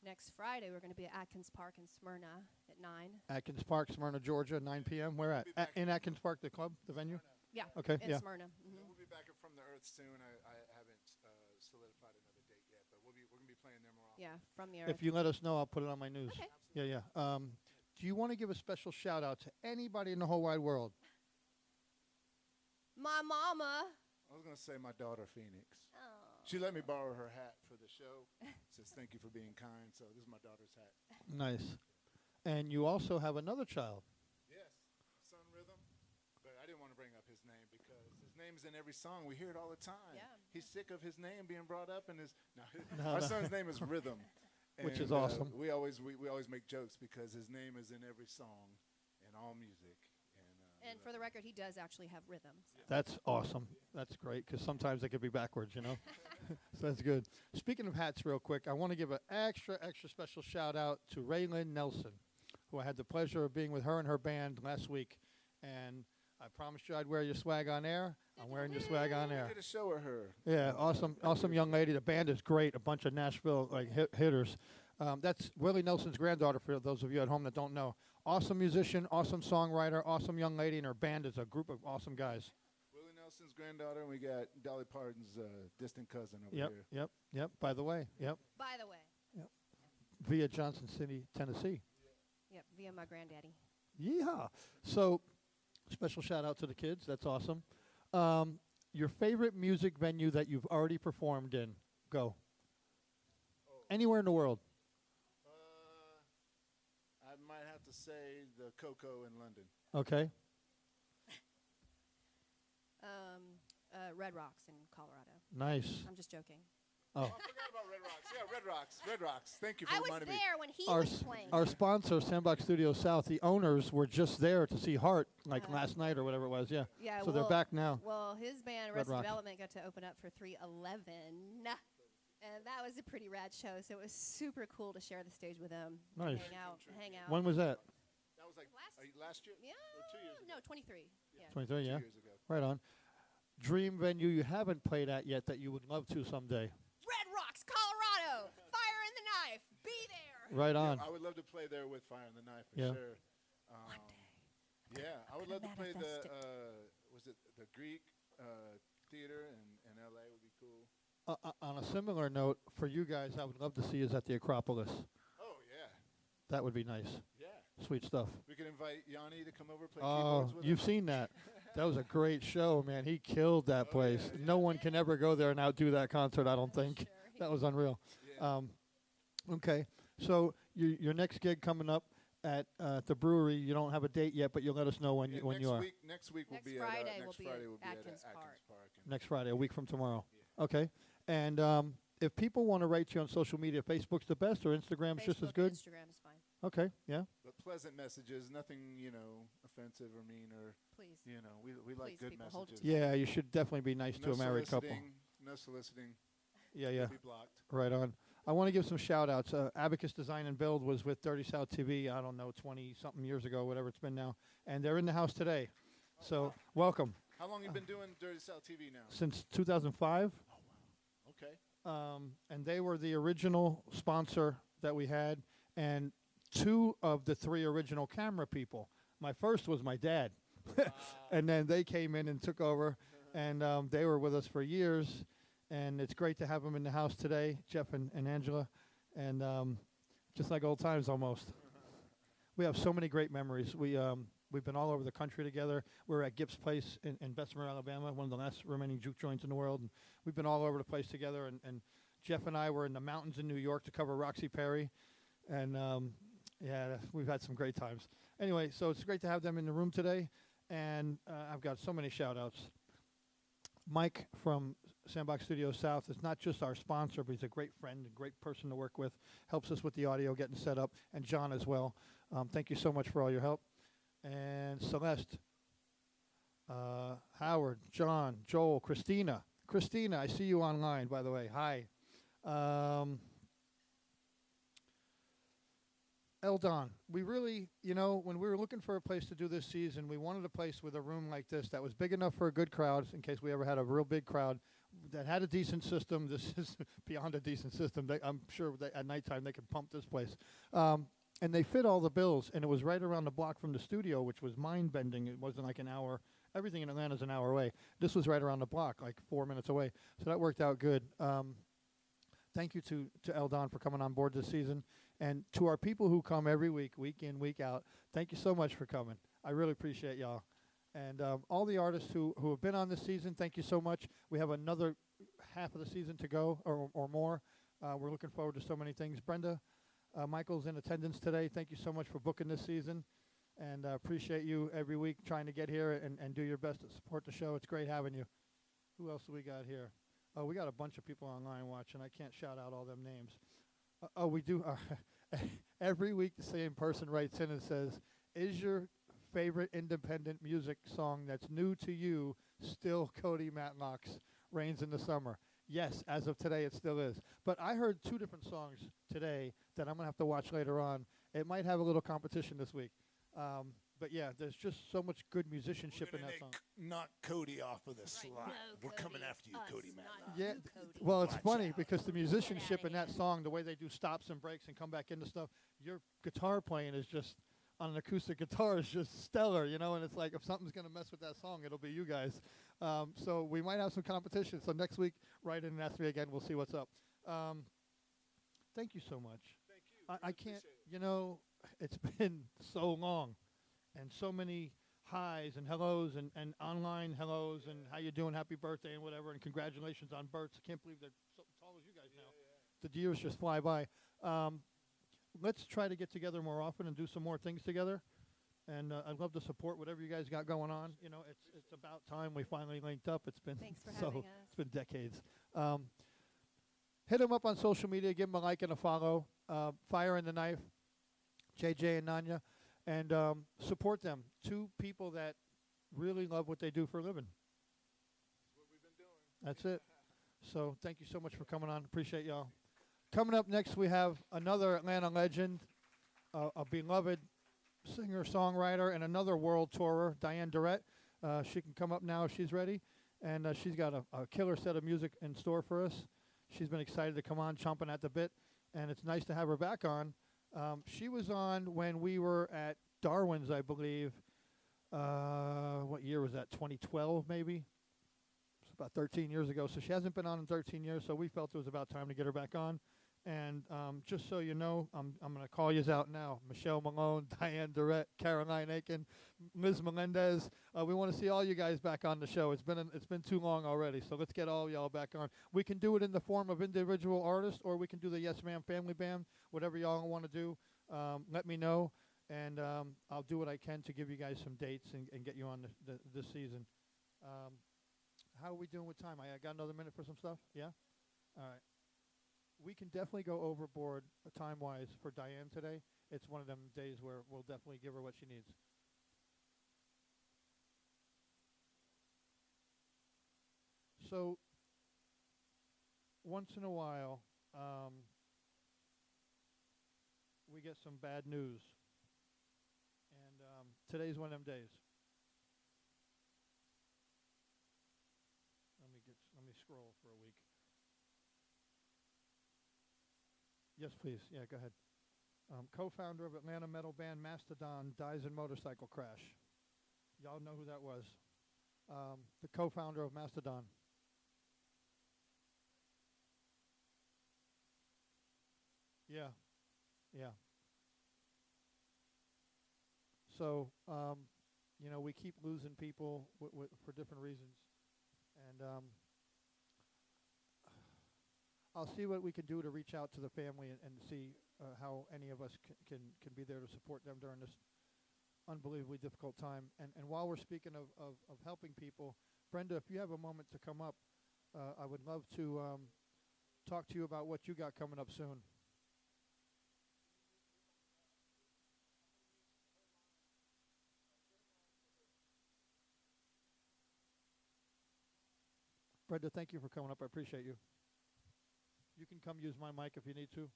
next Friday, we're going to be at Atkins Park in Smyrna at 9. Atkins Park, Smyrna, Georgia, 9 p.m. Where at? In Atkins Park, the club, the venue? Yeah. Okay, In yeah. Smyrna. We'll be back from the earth soon. I haven't solidified another date yet, but we're going to be playing there more often. Yeah, from the earth. If you let us know, I'll put it on my news. Okay. Yeah, yeah. Do you want to give a special shout out to anybody in the whole wide world? My mama. I was going to say my daughter, Phoenix. Oh. She let me borrow her hat for the show. Says thank you for being kind. So this is my daughter's hat. Nice. And you also have another child. Yes, son Rhythm. But I didn't want to bring up his name because his name's in every song. We hear it all the time. Yeah. He's sick of his name being brought up in his. No, No, our no. son's name is Rhythm. Which And, is awesome. We always make jokes because his name is in every song and all music. And for the record, he does actually have rhythms. That's awesome. That's great because sometimes it could be backwards, you know. So that's good. Speaking of hats, real quick, I want to give an extra special shout out to Raylyn Nelson, who I had the pleasure of being with her and her band last week. And I promised you I'd wear your swag on air. I'm wearing your swag on We air. did a show with her. Yeah, awesome young lady. The band is great. A bunch of Nashville hitters. That's Willie Nelson's granddaughter. For those of you at home that don't know, awesome musician, awesome songwriter, awesome young lady, and her band is a group of awesome guys. Willie Nelson's granddaughter, and we got Dolly Parton's distant cousin over here. Yep. By the way, yep. By the way. Via Johnson City, Tennessee. Yep, via my granddaddy. Yeehaw. So, special shout out to the kids. That's awesome. Your favorite music venue that you've already performed in? Go. Anywhere in the world. I might have to say the Coco in London. Okay. Red Rocks in Colorado. Nice. I'm just joking. Oh. I forgot about Red Rocks. Yeah, Red Rocks. Red Rocks. Thank you for I was reminding me. there when he Our, was s- playing. our sponsor, Sandbox Studio South, the owners were just there to see Hart, like last night or whatever it was, yeah. Yeah, So they're well- back now. Well, his band, Red Arrested Rocks. Development, got to open up for 311. And that was a pretty rad show, so it was super cool to share the stage with them. Nice. Hang out. When was that? That was like Last- last year? Yeah. Or 2 years ago? No, 23. Yeah. 23, yeah. 2 years ago. Right on. Dream venue you haven't played at yet that you would love to someday. Red Rocks, Colorado. Fire in the Knife. Be there. Right on. I would love to play there with Fire and the Knife for Yeah. sure. Yeah, I would love to play the manifest it. was it the Greek theater in LA would be cool. On a similar note, for you guys, I would love to see is at the Acropolis. Oh yeah, That would be nice. yeah. Sweet stuff. We could invite Yanni to come over play Oh, keyboards with you've us. seen that. That was a great show, man. He killed that place. yeah, No one can ever go there and outdo that concert, I don't think. Sure. That was unreal. Yeah. Okay, so your next gig coming up at the brewery, you don't have a date yet, but you'll let us know when Yeah, when next you are. week, next week will Next be Friday at we'll next be Friday at will be Atkins at Park. Atkins Park. Next Friday, a week from tomorrow. Okay, and if people want to write you on social media, Facebook's the best, or Instagram's just as Facebook good. and Instagram is fine. Okay, yeah. But pleasant messages, nothing offensive or mean or Please. we like Please, good people, hold it messages. Yeah, you should definitely be nice No to a married couple. soliciting, No soliciting. Yeah, yeah. Be blocked. Right on. I want to give some shout outs. Abacus Design and Build was with Dirty South TV, I don't know, 20 something years ago, whatever it's been now. And they're in the house today. So, welcome. How long you been doing Dirty South TV now? Since 2005. Okay. And they were the original sponsor that we had, and 2 of the 3 original camera people. My first was my dad. And then they came in and took over, and they were with us for years. And it's great to have them in the house today, Jeff and Angela, and just like old times almost. We have so many great memories. We've been all over the country together. We were at Gibbs Place in Bessemer, Alabama, one of the last remaining juke joints in the world. And we've been all over the place together. And Jeff and I were in the mountains in New York to cover Roxy Perry. And yeah, we've had some great times. Anyway, so it's great to have them in the room today. And I've got so many shout outs. Mike from Sandbox Studio South is not just our sponsor, but he's a great friend, a great person to work with, helps us with the audio getting set up, and John as well. Thank you so much for all your help. And Celeste, Howard, John, Joel, Christina. Christina, I see you online, by the way. Hi. Eldon, we really, when we were looking for a place to do this season, we wanted a place with a room like this that was big enough for a good crowd, in case we ever had a real big crowd, that had a decent system. This is beyond a decent system. I'm sure that at nighttime they could pump this place. And they fit all the bills, and it was right around the block from the studio, which was mind-bending. It wasn't like an hour. Everything in Atlanta's an hour away. This was right around the block, like 4 minutes away. So that worked out good. Thank you to Eldon for coming on board this season. And to our people who come every week, week in, week out, thank you so much for coming. I really appreciate y'all. And all the artists who have been on this season, thank you so much. We have another half of the season to go, or more. We're looking forward to so many things. Brenda Michael's in attendance today. Thank you so much for booking this season. And appreciate you every week trying to get here and do your best to support the show. It's great having you. Who else do we got here? Oh, we got a bunch of people online watching. I can't shout out all them names. Oh, we do. Every week the same person writes in and says, is your favorite independent music song that's new to you still Cody Matlock's Rains in the Summer? Yes, as of today it still is. But I heard 2 different songs today that I'm going to have to watch later on. It might have a little competition this week. But yeah, there's just so much good musicianship in that song. Knock Cody off of the Right, slot. no, We're Cody, coming after you, us, Cody not Matlock. Yeah, you, Cody. well, it's Watch funny out. because the musicianship outta in that here. song, the way they do stops and breaks and come back into stuff, your guitar playing is just, on an acoustic guitar, is just stellar, and it's like if something's going to mess with that song, it'll be you guys. So we might have some competition. So next week, write in and ask me again. We'll see what's up. Thank you so much. Thank you. I can't, it's been so long and so many highs and hellos and online hellos and how you doing, happy birthday and whatever, and congratulations on births. I can't believe they're so tall as you guys now. The years just fly by. Let's try to get together more often and do some more things together. And I'd love to support whatever you guys got going on. It's about time we finally linked up. It's been Thanks for so having us. it's been decades. hit them up on social media. Give them a like and a follow. Fire in the Knife, JJ and Nanya, and support them. Two people that really love what they do for a living. That's what we've been doing. That's it. So thank you so much for coming on. Appreciate y'all. Coming up next, we have another Atlanta legend, a beloved singer-songwriter and another world tourer, Diane Durrett. She can come up now if she's ready. And she's got a killer set of music in store for us. She's been excited to come on, chomping at the bit. And it's nice to have her back on. She was on when we were at Darwin's, I believe. What year was that? 2012, maybe? It's about 13 years ago. So she hasn't been on in 13 years, so we felt it was about time to get her back on. And just so you know, I'm going to call yous out now. Michelle Malone, Diane Durrett, Caroline Aiken, Liz Melendez. We want to see all you guys back on the show. It's been too long already, so let's get all y'all back on. We can do it in the form of individual artists, or we can do the Yes Ma'am Family Band. Whatever y'all want to do, let me know, and I'll do what I can to give you guys some dates and get you on this season. How are we doing with time? I got another minute for some stuff? Yeah? All right. We can definitely go overboard time-wise for Diane today. It's one of them days where we'll definitely give her what she needs. So, once in a while, we get some bad news. And today's one of them days. Let me scroll for a week. Yes, please. Yeah, go ahead. Co-founder of Atlanta metal band Mastodon dies in motorcycle crash. Y'all know who that was. The co-founder of Mastodon. Yeah, yeah. So, we keep losing people for different reasons. And I'll see what we can do to reach out to the family and see how any of us can be there to support them during this unbelievably difficult time. And while we're speaking of helping people, Brenda, if you have a moment to come up, I would love to talk to you about what you got coming up soon. Brenda, thank you for coming up. I appreciate you. You can come use my mic if you need to.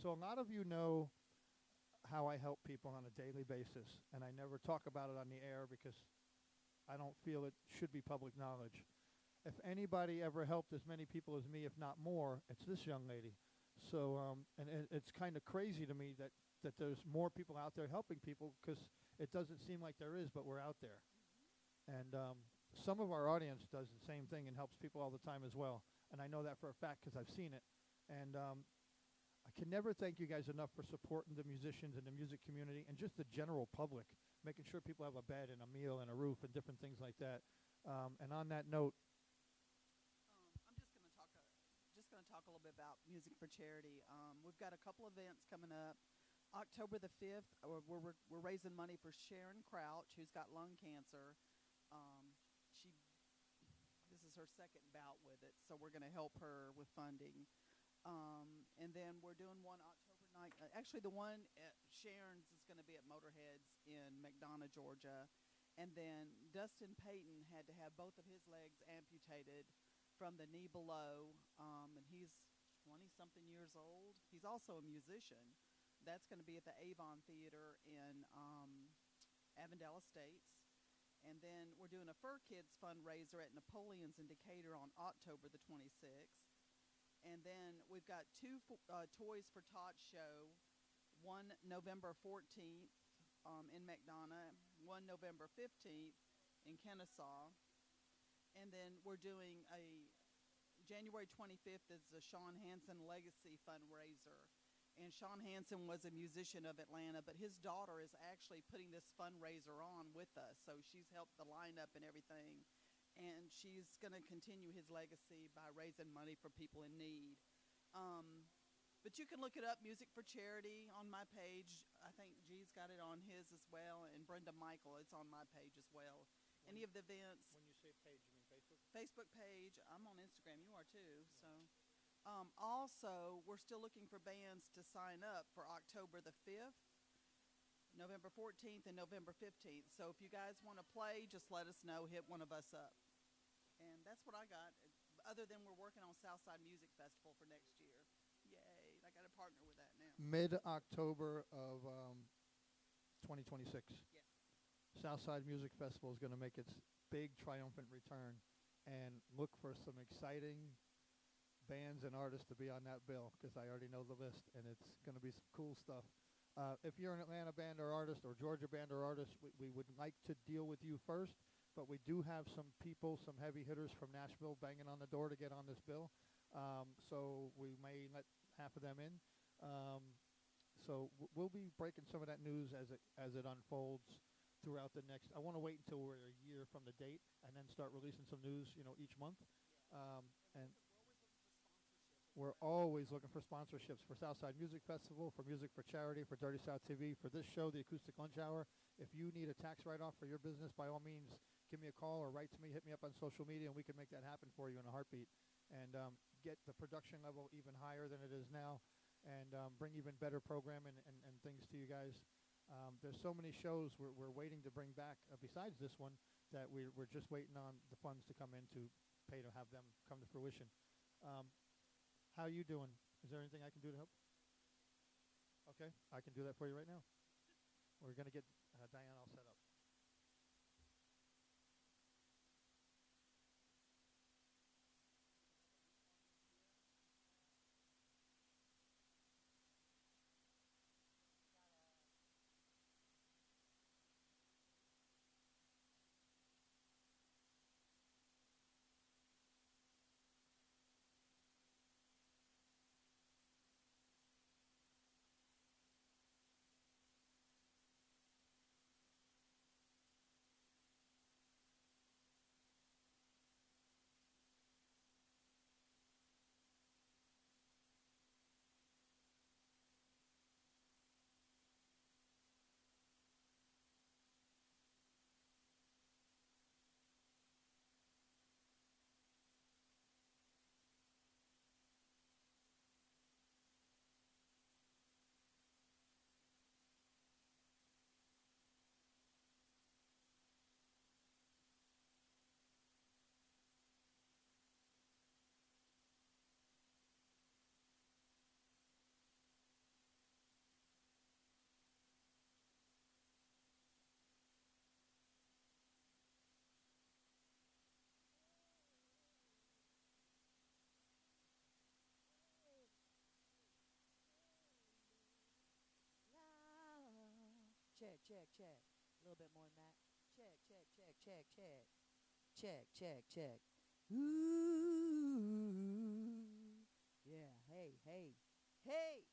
So a lot of you know how I help people on a daily basis, and I never talk about it on the air because I don't feel it should be public knowledge. If anybody ever helped as many people as me, if not more, it's this young lady. So, it's kind of crazy to me that there's more people out there helping people, because it doesn't seem like there is, but we're out there. And some of our audience does the same thing and helps people all the time as well. And I know that for a fact because I've seen it. And I can never thank you guys enough for supporting the musicians and the music community and just the general public, making sure people have a bed and a meal and a roof and different things like that. And on that note, I'm just going to talk a little bit about Music for Charity. We've got a couple events coming up. October the 5th, we're raising money for Sharon Crouch, who's got lung cancer. She This is her second bout with it, so we're going to help her with funding. And then we're doing one October night. Actually, the one at Sharon's is going to be at Motorheads in McDonough, Georgia. And then Dustin Payton had to have both of his legs amputated from the knee below, and he's 20-something years old. He's also a musician. That's going to be at the Avon Theater in Avondale Estates. And then we're doing a Fur Kids fundraiser at Napoleon's in Decatur on October the 26th. And then we've got two Toys for Tots show, one November 14th in McDonough, one November 15th in Kennesaw. And then we're doing a January 25th is the Sean Hansen Legacy fundraiser. And Sean Hansen was a musician of Atlanta, but his daughter is actually putting this fundraiser on with us. So she's helped the lineup and everything. And she's going to continue his legacy by raising money for people in need. But you can look it up, Music for Charity, on my page. I think G's got it on his as well, and Brenda Michael, it's on my page as well. Any of the events, When you say page, you mean Facebook? Facebook page, I'm on Instagram, you are too. So, also, we're still looking for bands to sign up for October the 5th, November 14th, and November 15th. So if you guys want to play, just let us know, hit one of us up. And that's what I got. Other than we're working on Southside Music Festival for next year. Yay, I got a partner with that now. Mid-October of 2026. Yes. Southside Music Festival is going to make its big triumphant return, and look for some exciting bands and artists to be on that bill, because I already know the list, and it's going to be some cool stuff. If you're an Atlanta band or artist or Georgia band or artist, we would like to deal with you first, but we do have some people, some heavy hitters from Nashville banging on the door to get on this bill. So we may let half of them in. So we'll be breaking some of that news as it unfolds throughout the next. I want to wait until we're a year from the date and then start releasing some news, each month. And we're always looking for sponsorships for Southside Music Festival, for Music for Charity, for Dirty South TV, for this show, the Acoustic Lunch Hour. If you need a tax write-off for your business, by all means, give me a call or write to me, hit me up on social media, and we can make that happen for you in a heartbeat. And get the production level even higher than it is now, and bring even better programming and things to you guys. There's so many shows we're waiting to bring back, besides this one, that we're just waiting on the funds to come in to pay to have them come to fruition. How you doing? Is there anything I can do to help? Okay, I can do that for you right now. We're going to get Diane all set up. Check, check, check. A little bit more than that. Check, check, check, check, check. Check, check, check. Ooh. Yeah, hey, hey. Hey!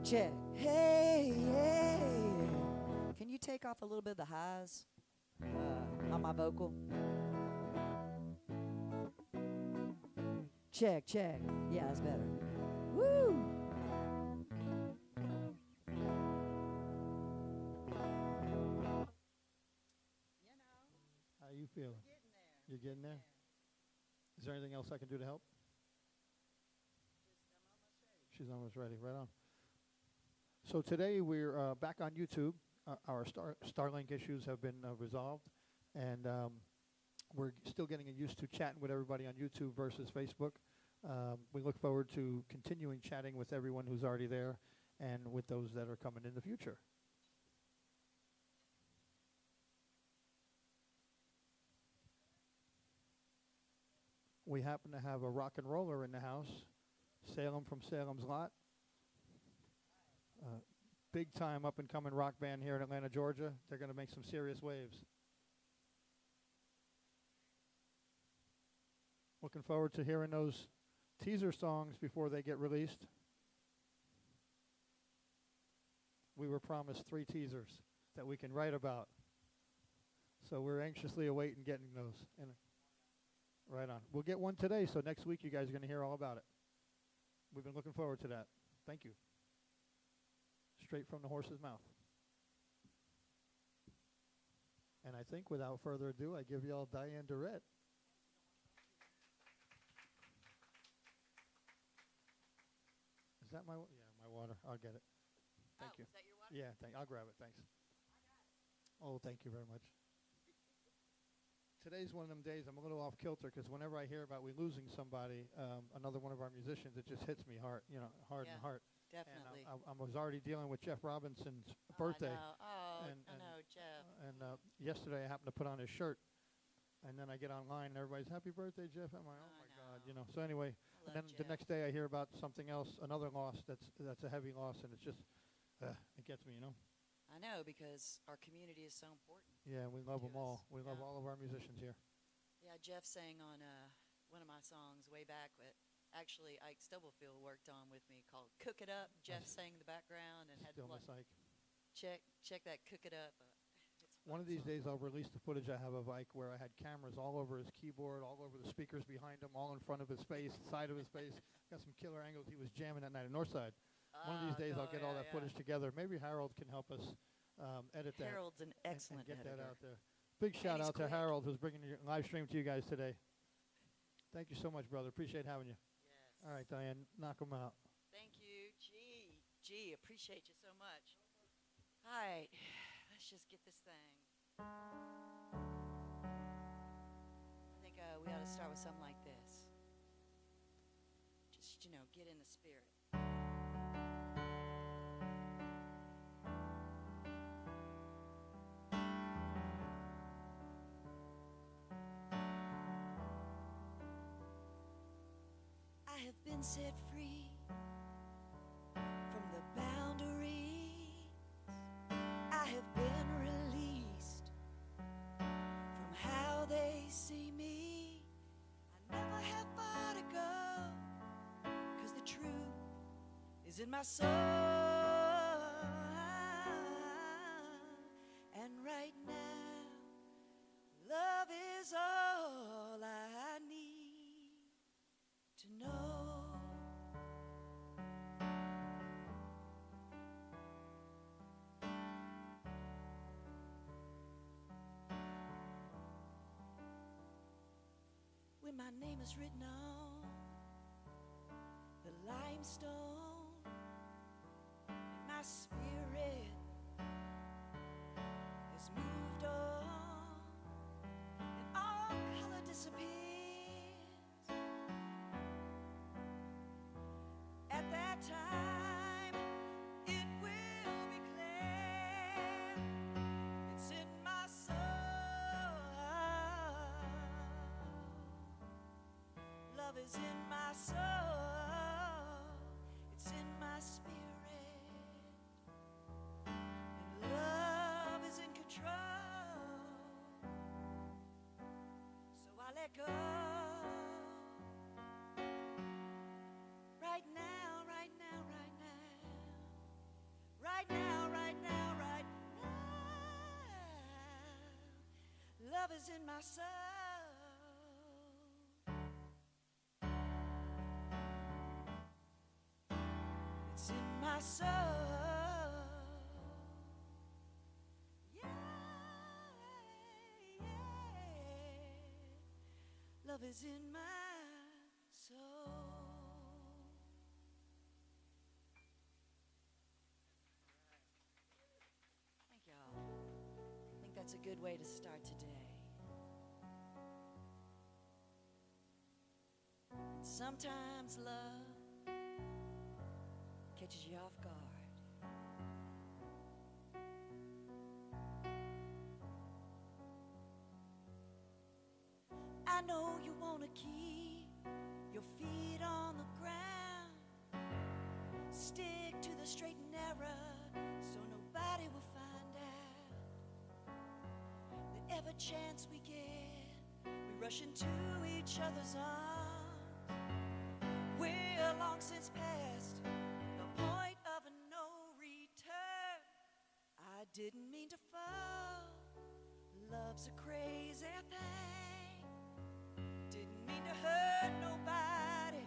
check. Hey, hey. Can you take off a little bit of the highs on my vocal? Check, check. Yeah, that's better. Woo! How you feeling? You're getting there? Is there anything else I can do to help? She's almost ready. Right on. So today we're back on YouTube. Our Starlink issues have been resolved, and we're still getting used to chatting with everybody on YouTube versus Facebook. We look forward to continuing chatting with everyone who's already there and with those that are coming in the future. We happen to have a rock and roller in the house, Salem from Salem's Lot. Big time up and coming rock band here in Atlanta, Georgia. They're going to make some serious waves. Looking forward to hearing those teaser songs before they get released. We were promised 3 teasers that we can write about. So we're anxiously awaiting getting those. And right on. We'll get one today, so next week you guys are going to hear all about it. We've been looking forward to that. Thank you. Straight from the horse's mouth. And I think without further ado, I give you all Diane Durrett. Is that my my water? I'll get it. Thank you. Is that your water? Yeah, I'll grab it. Thanks. Oh, thank you very much. Today's one of them days I'm a little off kilter because whenever I hear about we losing somebody, another one of our musicians, it just hits me hard, hard in the heart. Definitely. And I was already dealing with Jeff Robinson's birthday. I and know, Jeff. And yesterday I happened to put on his shirt, and then I get online and everybody's happy birthday, Jeff. I'm like, oh my God, So anyway, and then the next day I hear about something else, another loss that's a heavy loss, and it's just it gets me, I know, because our community is so important. Yeah, we love them all. us. We love all of our musicians here. Yeah, Jeff sang on one of my songs way back that actually Ike Stubblefield worked on with me called Cook It Up. Jeff sang in the background and had Still to miss Ike. check that Cook It Up. It's a One of fun these song. days I'll release the footage I have of Ike where I had cameras all over his keyboard, all over the speakers behind him, all in front of his face, side of his face. Got some killer angles. He was jamming that night at Northside. One of these days I'll get all that footage together. Maybe Harold can help us edit that. Harold's an excellent and get editor. that out there. Big shout he's out to quick. Harold who's bringing your live stream to you guys today. Thank you so much, brother. Appreciate having you. Yes. All right, Diane, knock them out. Thank you. Gee, appreciate you so much. All right, let's just get this thing. I think we ought to start with something like this. Just, get in the spirit. I have been set free from the boundaries. I have been released from how they see me. I never have far to go, 'cause the truth is in my soul. And right now, love is all I need to know. When my name is written on the limestone, and my spirit has moved on, and all color disappears. At that time, it will be clear. It's in my soul. Love is in my soul. It's in my spirit. And love is in control. So I let go. Right now, right now, right now. Love is in my soul. It's in my soul. Yeah, yeah. Love is in my soul. Thank y'all. I think that's a good way to start today. Sometimes love catches you off guard. I know you want to keep your feet on the ground. Stick to the straight and narrow so nobody will find out. That every chance we get, we rush into each other's arms. We're long since past the point of no return. I didn't mean to fall. Love's a crazy thing. Didn't mean to hurt nobody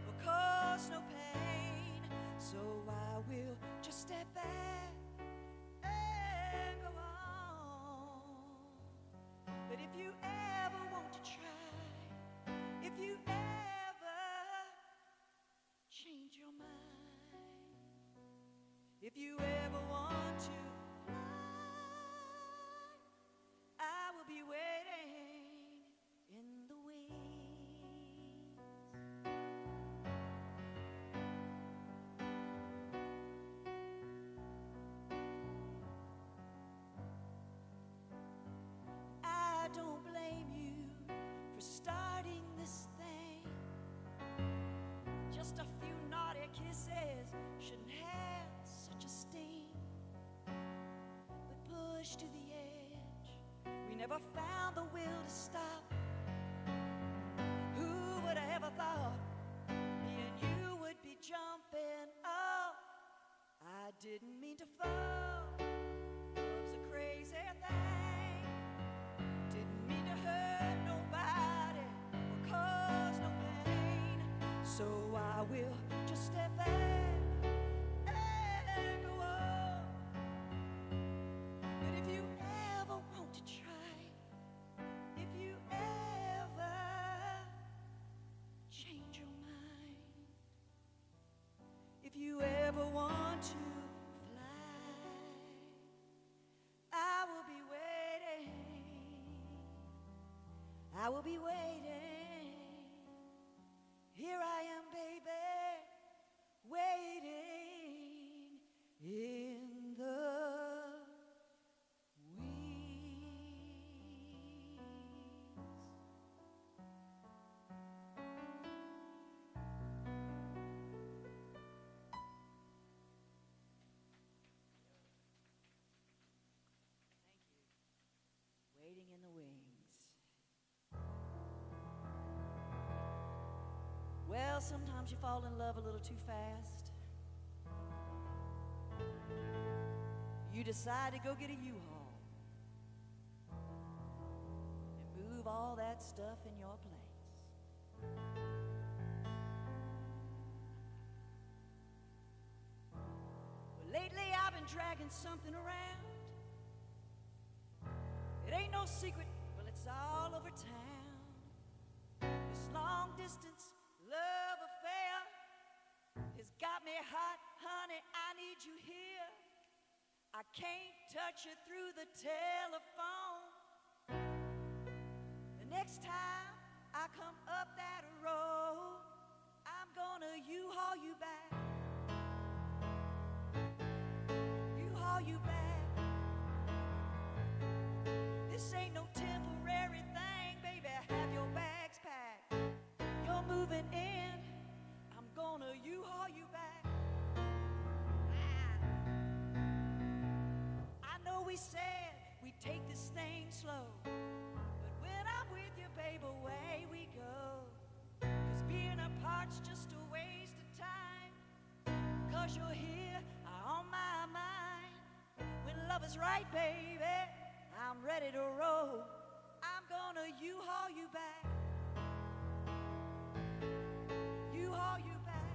or cause no pain. So I will just step back and go on. But if you ever want to try, if you ever change your mind, if you ever want to fly, I will be waiting in the wings. I don't blame you for starting this thing. Just a few naughty kisses shouldn't have such a sting. But pushed to the edge, we never found the will to stop. Who would have ever thought me and you would be jumping off? I didn't mean to fall. Love's a crazy thing. Didn't mean to hurt nobody or cause no pain. So I will just step back and go on. But if you ever want to try, if you ever change your mind, if you ever want to fly, I will be waiting. I will be waiting. Here I am, baby, waiting in the waiting in the wings. Well, sometimes you fall in love a little too fast. You decide to go get a U-Haul and move all that stuff in your place. Well, lately I've been dragging something around. It ain't no secret, well, it's all over town. This long distance love affair has got me hot, honey, I need you here. I can't touch you through the telephone. The next time I come up that road, I'm gonna U-Haul you back. U-Haul you back. This ain't no temporary thing, baby, have your bags packed. You're moving in, I'm gonna U-Haul you back. I know we said we'd take this thing slow, but when I'm with you, babe, away we go. 'Cause being apart's just a waste of time. 'Cause you're here on my mind. When love is right, baby, I'm ready to roll. gonna U-Haul you back. U-Haul you back.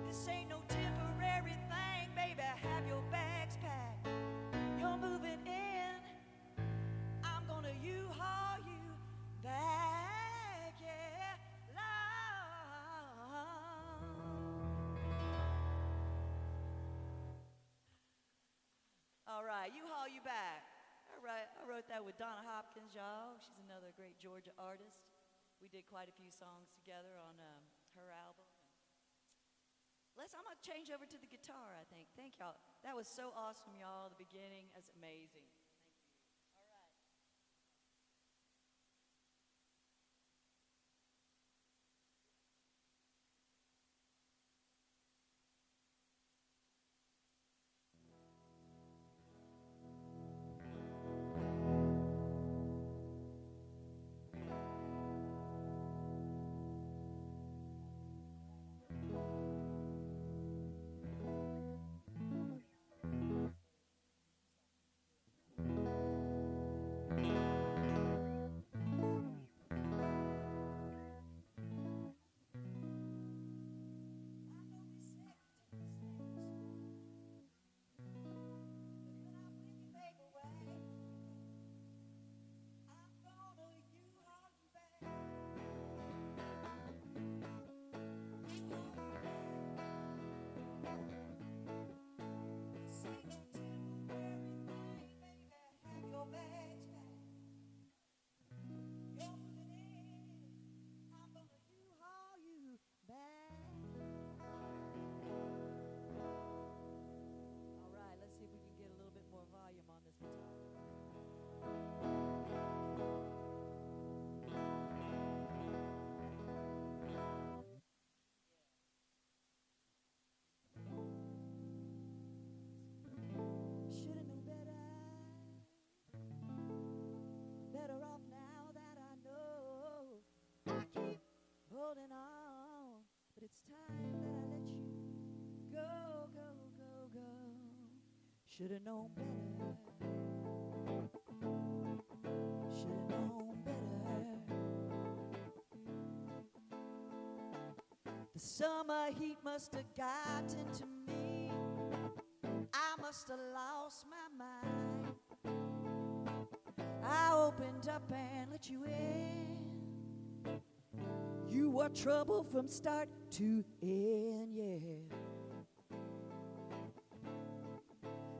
This ain't no temporary thing, baby. Have your bags packed. You're moving in. I'm gonna U-Haul you back, yeah, Lord. All right, U-Haul you back. All right, I wrote that with Donna Hopkins, y'all. She's another great Georgia artist. We did quite a few songs together on her album. I'm gonna change over to the guitar, I think. Thank y'all. That was so awesome, y'all. The beginning is amazing. Holding on, but it's time that I let you go, go, go, go. Should've known better. Should've known better. The summer heat must have gotten to me. I must have lost my mind. I opened up and let you in. You were trouble from start to end, yeah.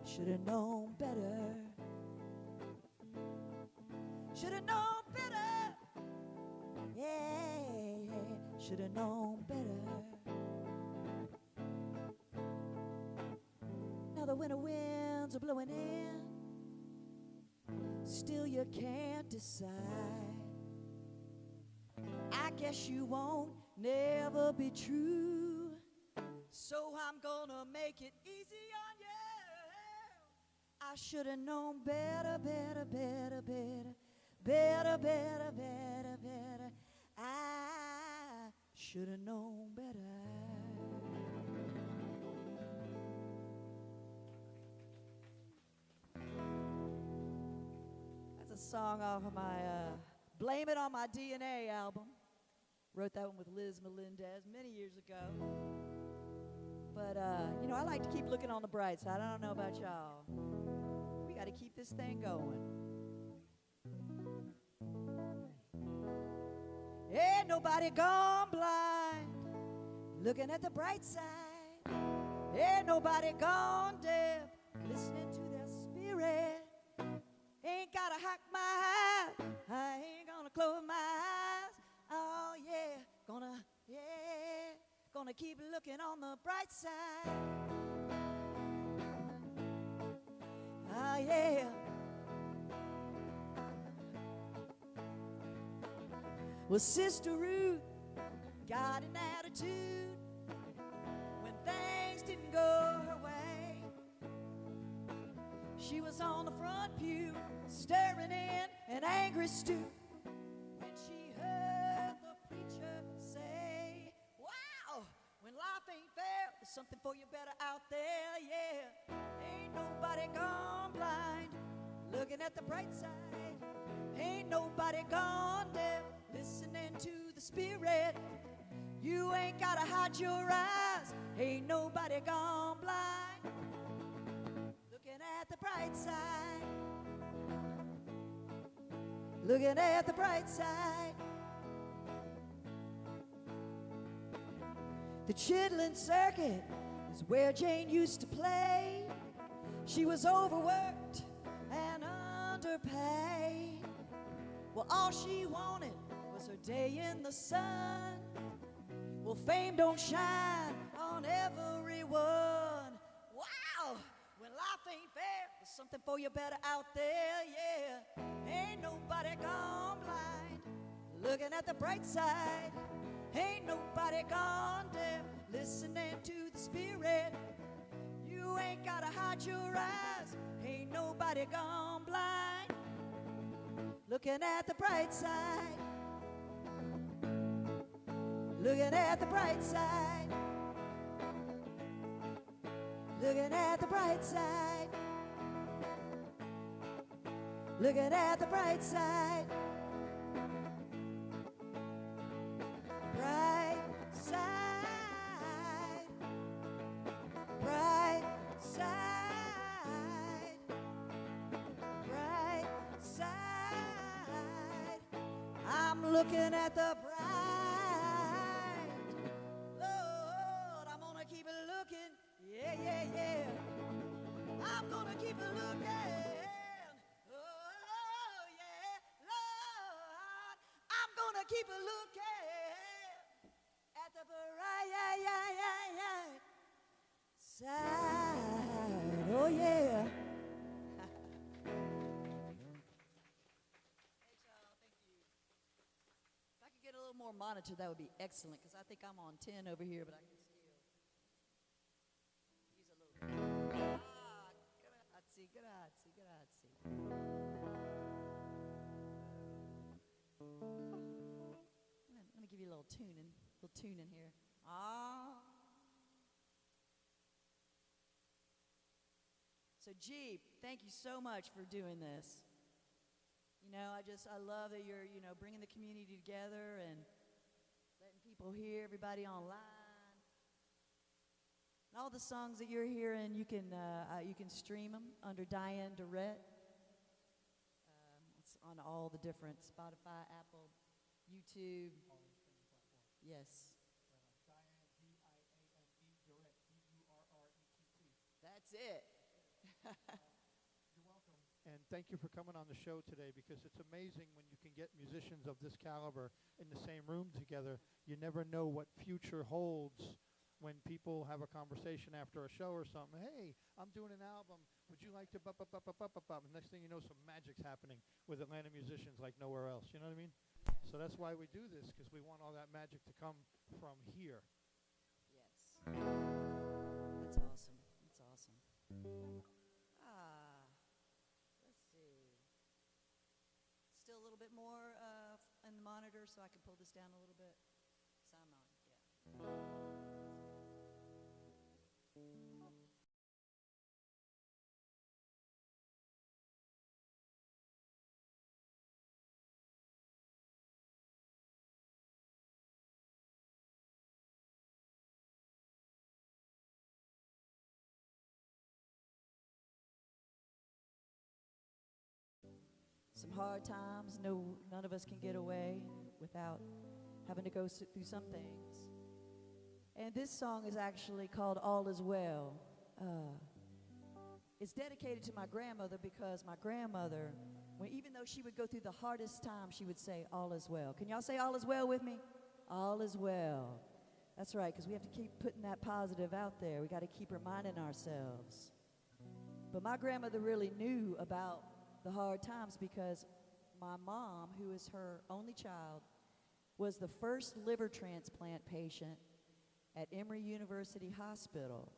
Should've known better. Should've known better. Yeah, should've known better. Now the winter winds are blowing in. Still you can't decide. I guess you won't never be true. So I'm gonna make it easy on you. I should've known better, better, better, better, better, better, better, better. I should've known better. That's a song off of my Blame It on My DNA album. Wrote that one with Liz Melendez many years ago. But, you know, I like to keep looking on the bright side. I don't know about y'all. We got to keep this thing going. Ain't nobody gone blind looking at the bright side. Ain't nobody gone deaf listening to their spirit. Ain't got to hack my eyes. I ain't going to close my eyes. Oh yeah, gonna keep looking on the bright side. Oh yeah. Well, Sister Ruth got an attitude when things didn't go her way. She was on the front pew, staring in an angry stew. When she heard the preacher say, wow, when life ain't fair, there's something for you better out there, yeah. Ain't nobody gone blind looking at at the bright side. Ain't nobody gone deaf, listening to the Spirit. You ain't gotta hide your eyes, ain't nobody gone blind. Looking at the bright side, looking at the bright side. The Chitlin Circuit is where Jane used to play. She was overworked and underpaid. Well, all she wanted was her day in the sun. Well, fame don't shine on everyone. Wow, when life ain't fair, there's something for you better out there, yeah. Ain't nobody gone blind, looking at the bright side. Ain't nobody gone deaf, listening to the Spirit. You ain't gotta hide your eyes, ain't nobody gone blind, looking at the bright side, looking at the bright side, looking at the bright side, looking at the bright side. Bright side, bright side, bright side. I'm looking at the bright. Lord, I'm gonna keep it looking. Yeah, yeah, yeah. I'm gonna keep it looking. Oh, yeah, Lord, I'm gonna keep it looking. At the bright side, oh yeah. Thanks, y'all. Thank you. If I could get a little more monitor, that would be excellent, because I think I'm on 10 over here, but I can still use a little. Grazie, grazie, grazie. Let me give you a little tuning here. Ah. So Jeep, thank you so much for doing this. You know, I love that you're, bringing the community together and letting people hear, everybody online. And all the songs that you're hearing, you can stream them under Diane Durrett. It's on all the different Spotify, Apple, YouTube. Yes. Diane, D-I-A-N-E, Durrett, D-U-R-R-E-T-T. That's it. You're welcome. And thank you for coming on the show today, because it's amazing when you can get musicians of this caliber in the same room together. You never know what future holds when people have a conversation after a show or something. Hey, I'm doing an album. Would you like to bop, bop, bop, bop, bop, bop, bop? And next thing you know, some magic's happening with Atlanta musicians like nowhere else. You know what I mean? So that's why we do this, because we want all that magic to come from here. Yes. That's awesome. That's awesome. Let's see. Still a little bit more in the monitor, so I can pull this down a little bit. Sound on, yeah. Some hard times, none of us can get away without having to go through some things. And this song is actually called All Is Well. It's dedicated to my grandmother, because my grandmother, even though she would go through the hardest time, she would say, all is well. Can y'all say all is well with me? All is well. That's right, because we have to keep putting that positive out there. We got to keep reminding ourselves. But my grandmother really knew about the hard times, because my mom, who is her only child, was the first liver transplant patient at Emory University Hospital.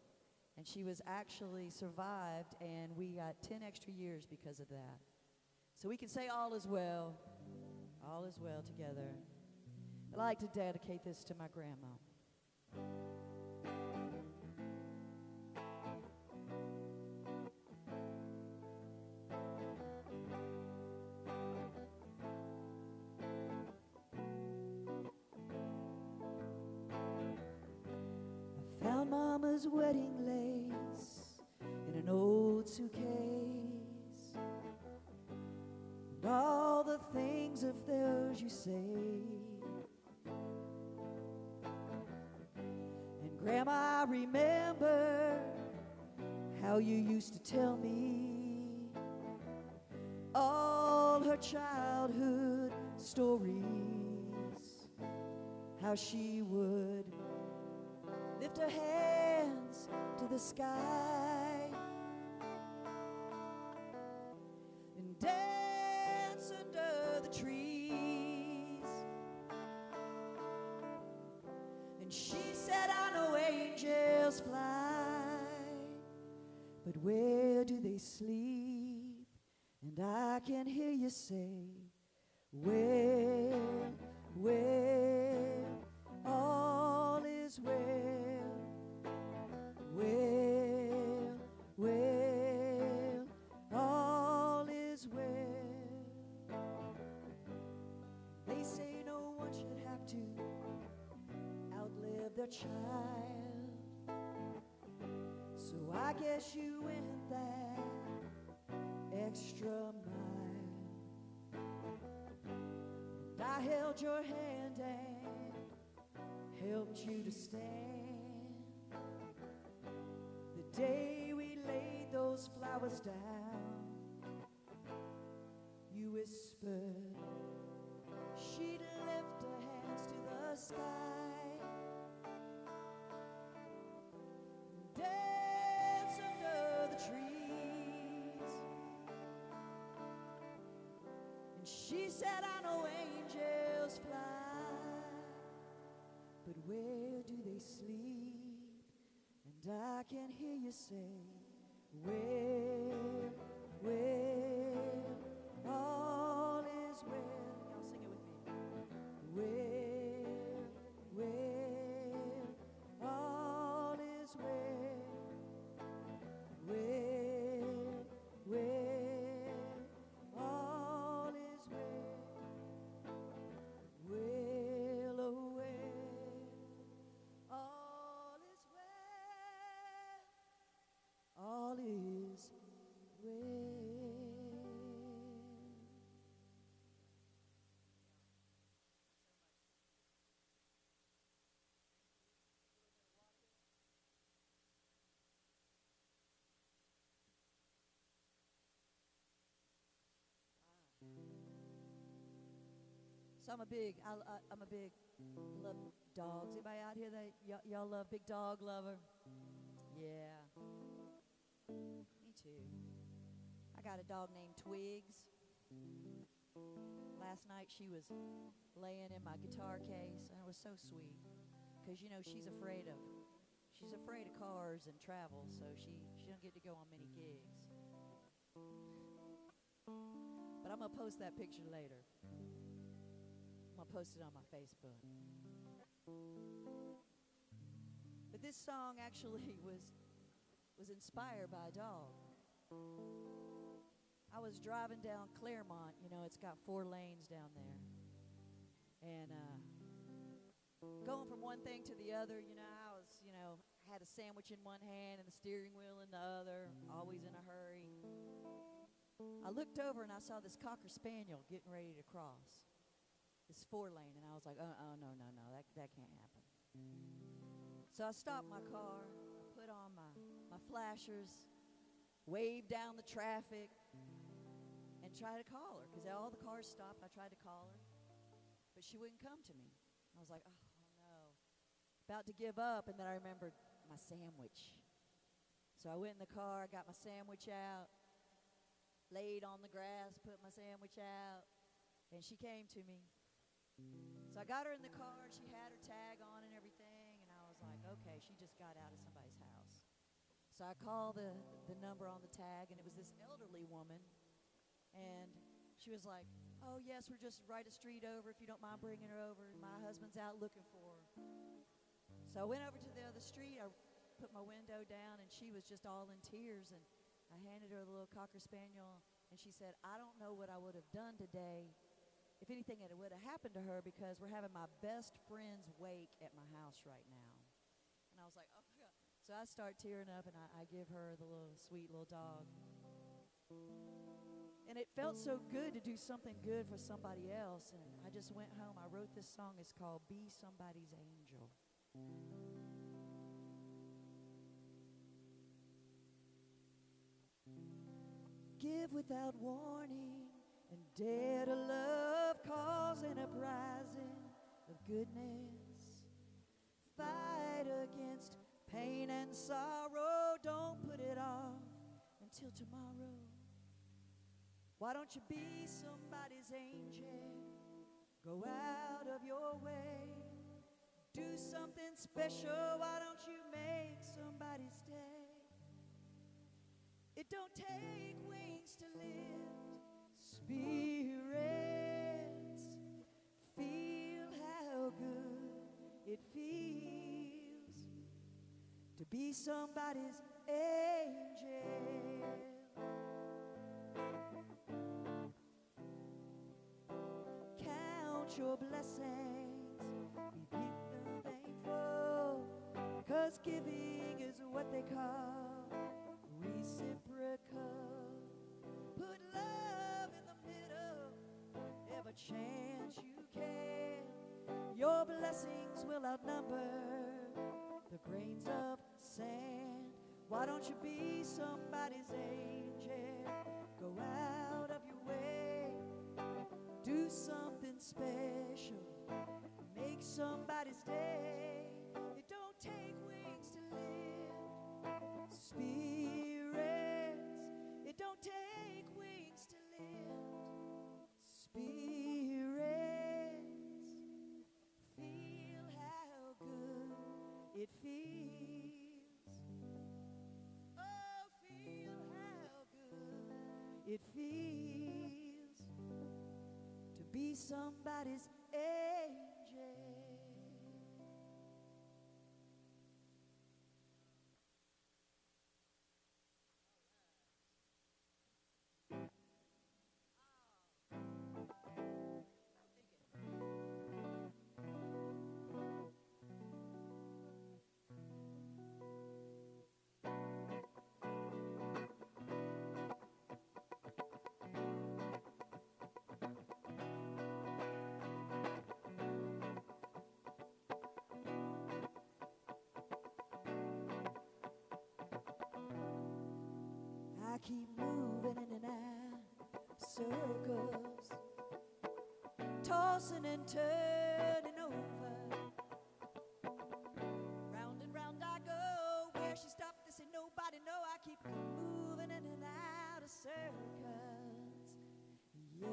And she was actually survived, and we got 10 extra years because of that. So we can say all is well together. I'd like to dedicate this to my grandma. mama's wedding lace in an old suitcase, and all the things of theirs you say. And Grandma, I remember how you used to tell me all her childhood stories, how she would lift her hands to the sky and dance under the trees. And she said, I know angels fly, but where do they sleep? And I can hear you say, where, all is well, all is well. They say no one should have to outlive their child, so I guess you went that extra mile. And I held your hand and helped you to stand the day we laid those flowers down. You whispered she'd lift her hands to the sky, dance under the trees. And she said, I know angels fly, but where do they sleep? And I can hear you say, where, all is well. Y'all sing it with me. Where, all is well. Where, all is well. Well, oh well, all is well. All is well. So I'm a big love dogs. Anybody out here that y'all love, big dog lover? Yeah. Me too. I got a dog named Twigs. Last night she was laying in my guitar case, and it was so sweet, because you know she's afraid of cars and travel, so she don't get to go on many gigs. But I'm gonna post that picture later. I'm gonna post it on my Facebook. But this song actually was inspired by a dog. I was driving down Claremont, you know, it's got 4 lanes down there. And going from one thing to the other, you know, I was, you know, had a sandwich in one hand and the steering wheel in the other, always in a hurry. I looked over and I saw this Cocker Spaniel getting ready to cross this 4-lane, and I was like, no, that can't happen. So I stopped my car, I put on my flashers, waved down the traffic, and tried to call her, because all the cars stopped. I tried to call her, but she wouldn't come to me. I was like, oh no, about to give up, and then I remembered my sandwich. So I went in the car, got my sandwich out, laid on the grass, put my sandwich out, and she came to me. So I got her in the car, she had her tag on and everything, and I was like, okay, she just got out of somebody's house. So I called the number on the tag, and it was this elderly woman, and she was like, oh yes, we're just right a street over, if you don't mind bringing her over. My husband's out looking for her. So I went over to the other street, I put my window down, and she was just all in tears, and I handed her the little Cocker Spaniel, and she said, I don't know what I would have done today if anything would have happened to her, because we're having my best friend's wake at my house right now. And I was like, oh God. So I start tearing up, and I give her the little sweet little dog. And it felt so good to do something good for somebody else. And I just went home. I wrote this song. It's called Be Somebody's Angel. Give without warning and dare to love, cause an uprising of goodness. Fight against pain and sorrow. Don't put it off until tomorrow. Why don't you be somebody's angel? Go out of your way. Do something special. Why don't you make somebody's day? It don't take wings to lift spirits. Feel how good it feels to be somebody's angel. Count your blessings, be thankful, 'cause giving is what they call reciprocal. Put love in the middle, every chance you can. Your blessings will outnumber the grains of sand. Why don't you be somebody's angel? Go out of your way. Do something special. Make somebody's day. It don't take wings to lift spirits. It don't take wings to lift spirits. Feel how good it feels. Oh, feel how good it feels to be somebody's angel. I keep moving in and out circles, tossing and turning over. Round and round I go. Where she stopped, they say nobody know. I keep moving in and out of circles. Yeah.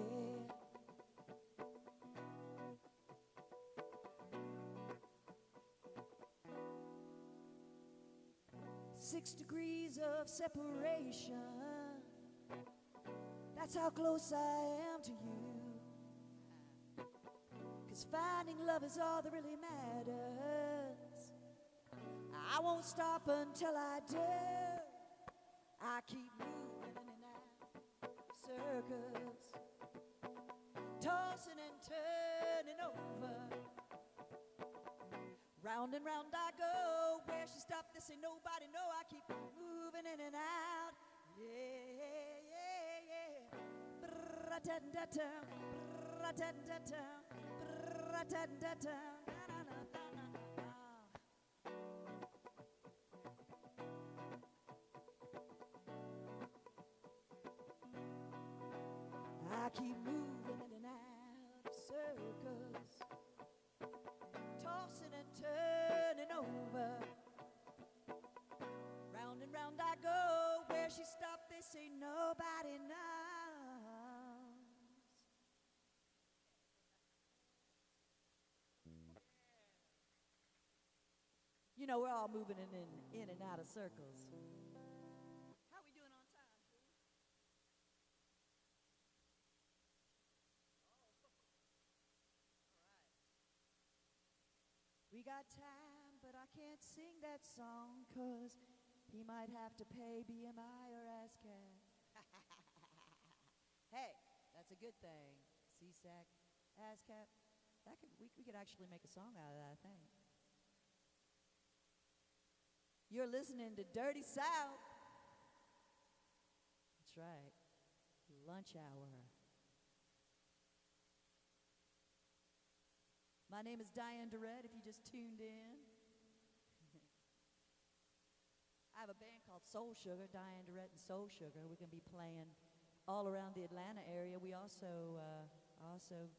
6 degrees of separation. That's how close I am to you. 'Cause finding love is all that really matters. I won't stop until I do. I keep moving in and out circles, tossing and turning over. Round and round I go. Where she stopped, they say nobody know. I keep moving in and out. Yeah, yeah, yeah. Bra-da-da-da, bra-da-da-da, bra-da-da-da, na-na-na-na-na-na. I keep moving in and out of circles, tossing and turning over. Round and round I go. Where she stopped, they say nobody knows. You know, we're all moving in and out of circles. How we doing on time, Drew? We got time, but I can't sing that song, 'cause he might have to pay BMI or ASCAP. Hey, that's a good thing. CSAC, ASCAP, we could actually make a song out of that, I think. You're listening to Dirty South. That's right. Lunch hour. My name is Diane Durrett, if you just tuned in. I have a band called Soul Sugar, Diane Durrett and Soul Sugar. We're going to be playing all around the Atlanta area. We also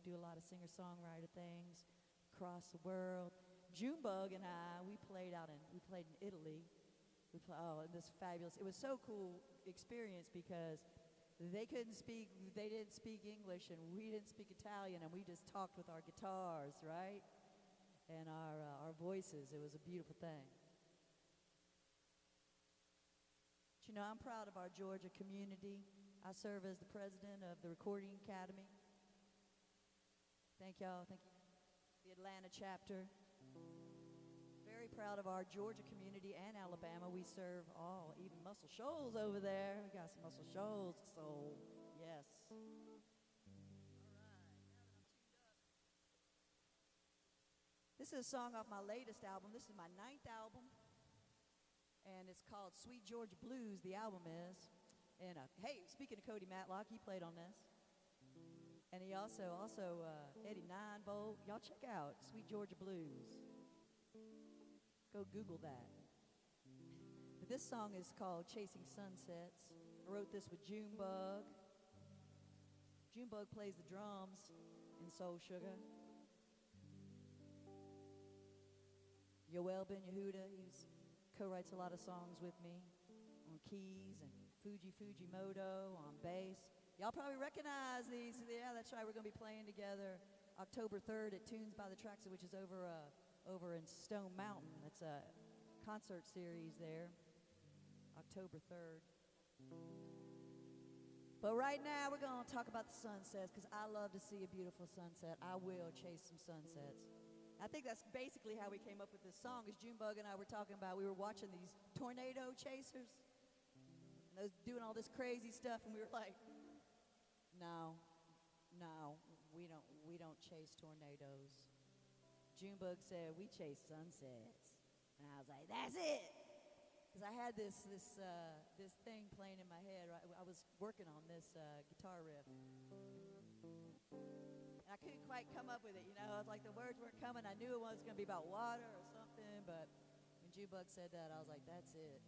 do a lot of singer-songwriter things across the world. Junebug and I, we played in Italy. And this fabulous. It was so cool experience because they didn't speak English, and we didn't speak Italian, and we just talked with our guitars, right? And our voices. It was a beautiful thing. But you know, I'm proud of our Georgia community. I serve as the president of the Recording Academy. Thank y'all. Thank you. The Atlanta chapter. Very proud of our Georgia community and Alabama. We serve all, even Muscle Shoals over there. We got some Muscle Shoals, so yes. All right, now that I'm tuned up. This is a song off my latest album. This is my 9th album, and it's called Sweet Georgia Blues, the album is. And hey, speaking of Cody Matlock, he played on this. And he also Eddie Ninevolt. Y'all check out Sweet Georgia Blues. Go Google that. But this song is called Chasing Sunsets. I wrote this with Junebug. Junebug plays the drums in Soul Sugar. Yoel Ben Yehuda, he co-writes a lot of songs with me on keys, and Fujimoto on bass. Y'all probably recognize these. Yeah, that's right. We're going to be playing together October 3rd at Tunes by the Tracks, which is over in Stone Mountain. It's a concert series there, October 3rd. But right now we're going to talk about the sunsets, because I love to see a beautiful sunset. I will chase some sunsets. I think that's basically how we came up with this song, is Junebug and I were talking about, we were watching these tornado chasers, and those doing all this crazy stuff, and we were like, no, we don't chase tornadoes. Junebug said, we chase sunsets. And I was like, that's it. Because I had this thing playing in my head. Right? I was working on this guitar riff. And I couldn't quite come up with it, you know. It's like the words weren't coming. I knew it was going to be about water or something. But when Junebug said that, I was like, that's it.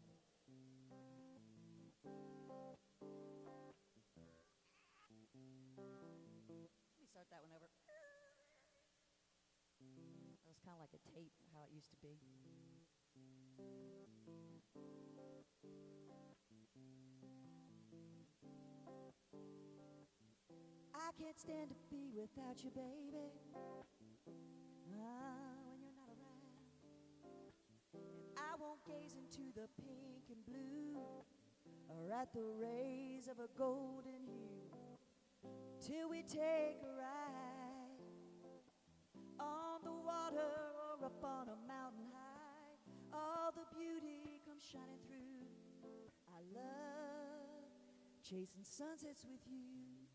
Let me start that one over. It was kind of like a tape, how it used to be. I can't stand to be without you, baby. When you're not around. And I won't gaze into the pink and blue, or at the rays of a golden hue, till we take a ride on the water or up on a mountain high. All the beauty comes shining through. I love chasing sunsets with you.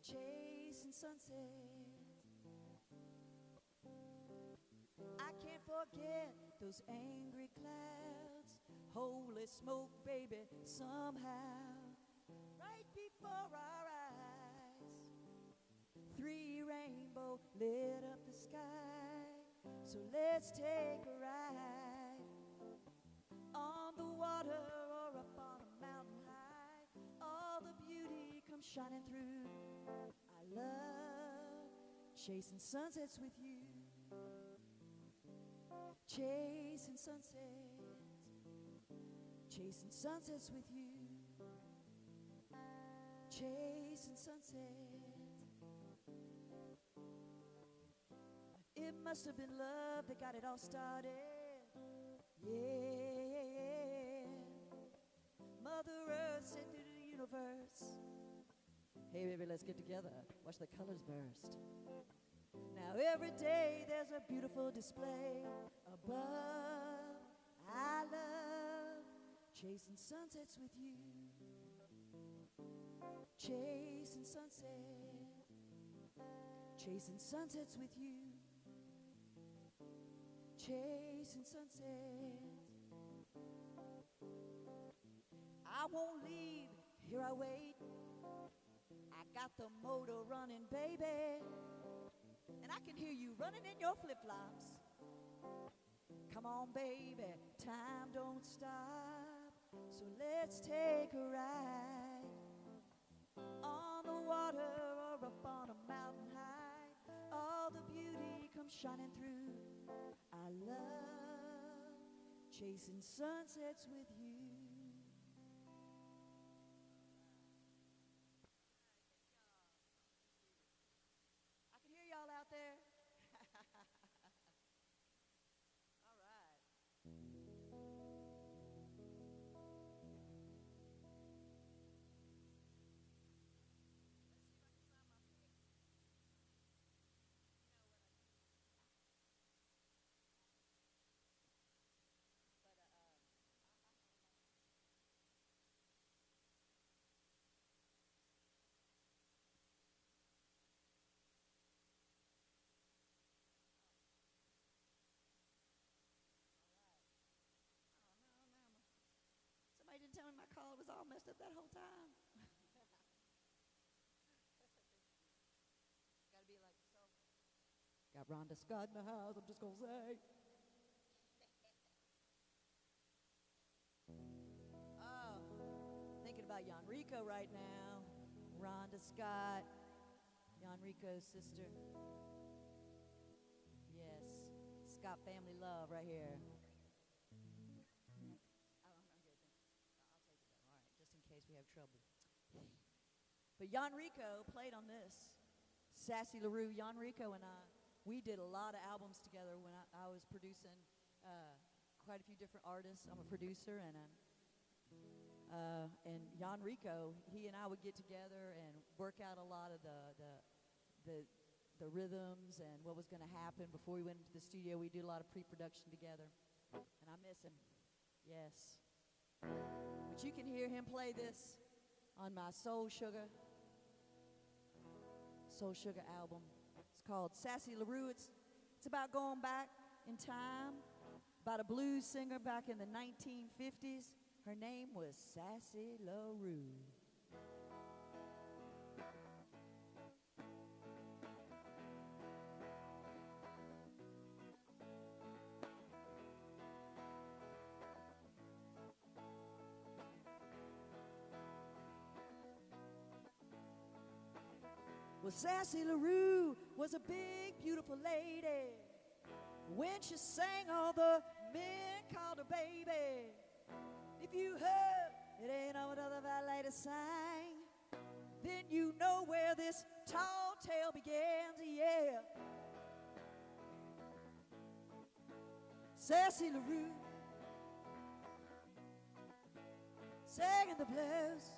Chasing sunsets. I can't forget those angry clouds. Holy smoke, baby, somehow right before our eyes, 3 rainbow lit up the sky. So let's take a ride on the water or up on a mountain high. All the beauty comes shining through. I love chasing sunsets with you. Chasing sunsets. Chasing sunsets with you. Chasing sunsets. It must have been love that got it all started. Yeah. Mother Earth sent through the universe. Hey baby, let's get together. Watch the colors burst. Now every day there's a beautiful display above. I love chasing sunsets with you. Chasing sunsets. Chasing sunsets with you. chasing sunsets. I won't leave, here I wait. I got the motor running, baby, and I can hear you running in your flip-flops. Come on, baby, time don't stop, so let's take a ride on the water or up on a mountain high. All the beauty comes shining through. I love chasing sunsets with you. I can hear y'all out there. All right. Somebody didn't tell me my collar was all messed up that whole time. Gotta be like so. Got Rhonda Scott in the house, I'm just gonna say. Oh, thinking about Yanrico right now. Rhonda Scott, Yanrico's sister. Yes, Scott family love right here. We have trouble. But Yanrico played on this. Sassy LaRue, Yanrico and I, we did a lot of albums together when I was producing quite a few different artists. I'm a producer, and Yanrico, he and I would get together and work out a lot of the rhythms and what was going to happen before we went into the studio. We did a lot of pre-production together, and I miss him. Yes. But you can hear him play this on my Soul Sugar album. It's called Sassy LaRue. It's about going back in time, about a blues singer back in the 1950s. Her name was Sassy LaRue. Well, Sassy LaRue was a big, beautiful lady. When she sang, all the men called her baby. If you heard it ain't no other ballet to sing, then you know where this tall tale begins, yeah. Sassy LaRue sang the blues.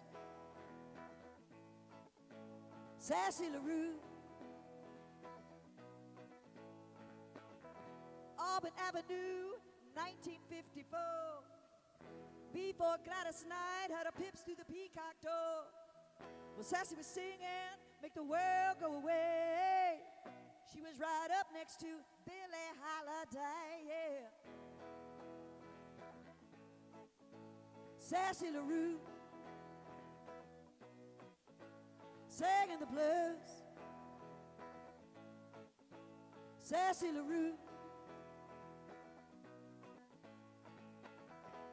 Sassy LaRue, Auburn Avenue, 1954. Before Gladys Knight had her pips through the peacock door. Well, Sassy was singing, make the world go away. She was right up next to Billie Holiday, yeah. Sassy LaRue singing the blues. Sassy LaRue.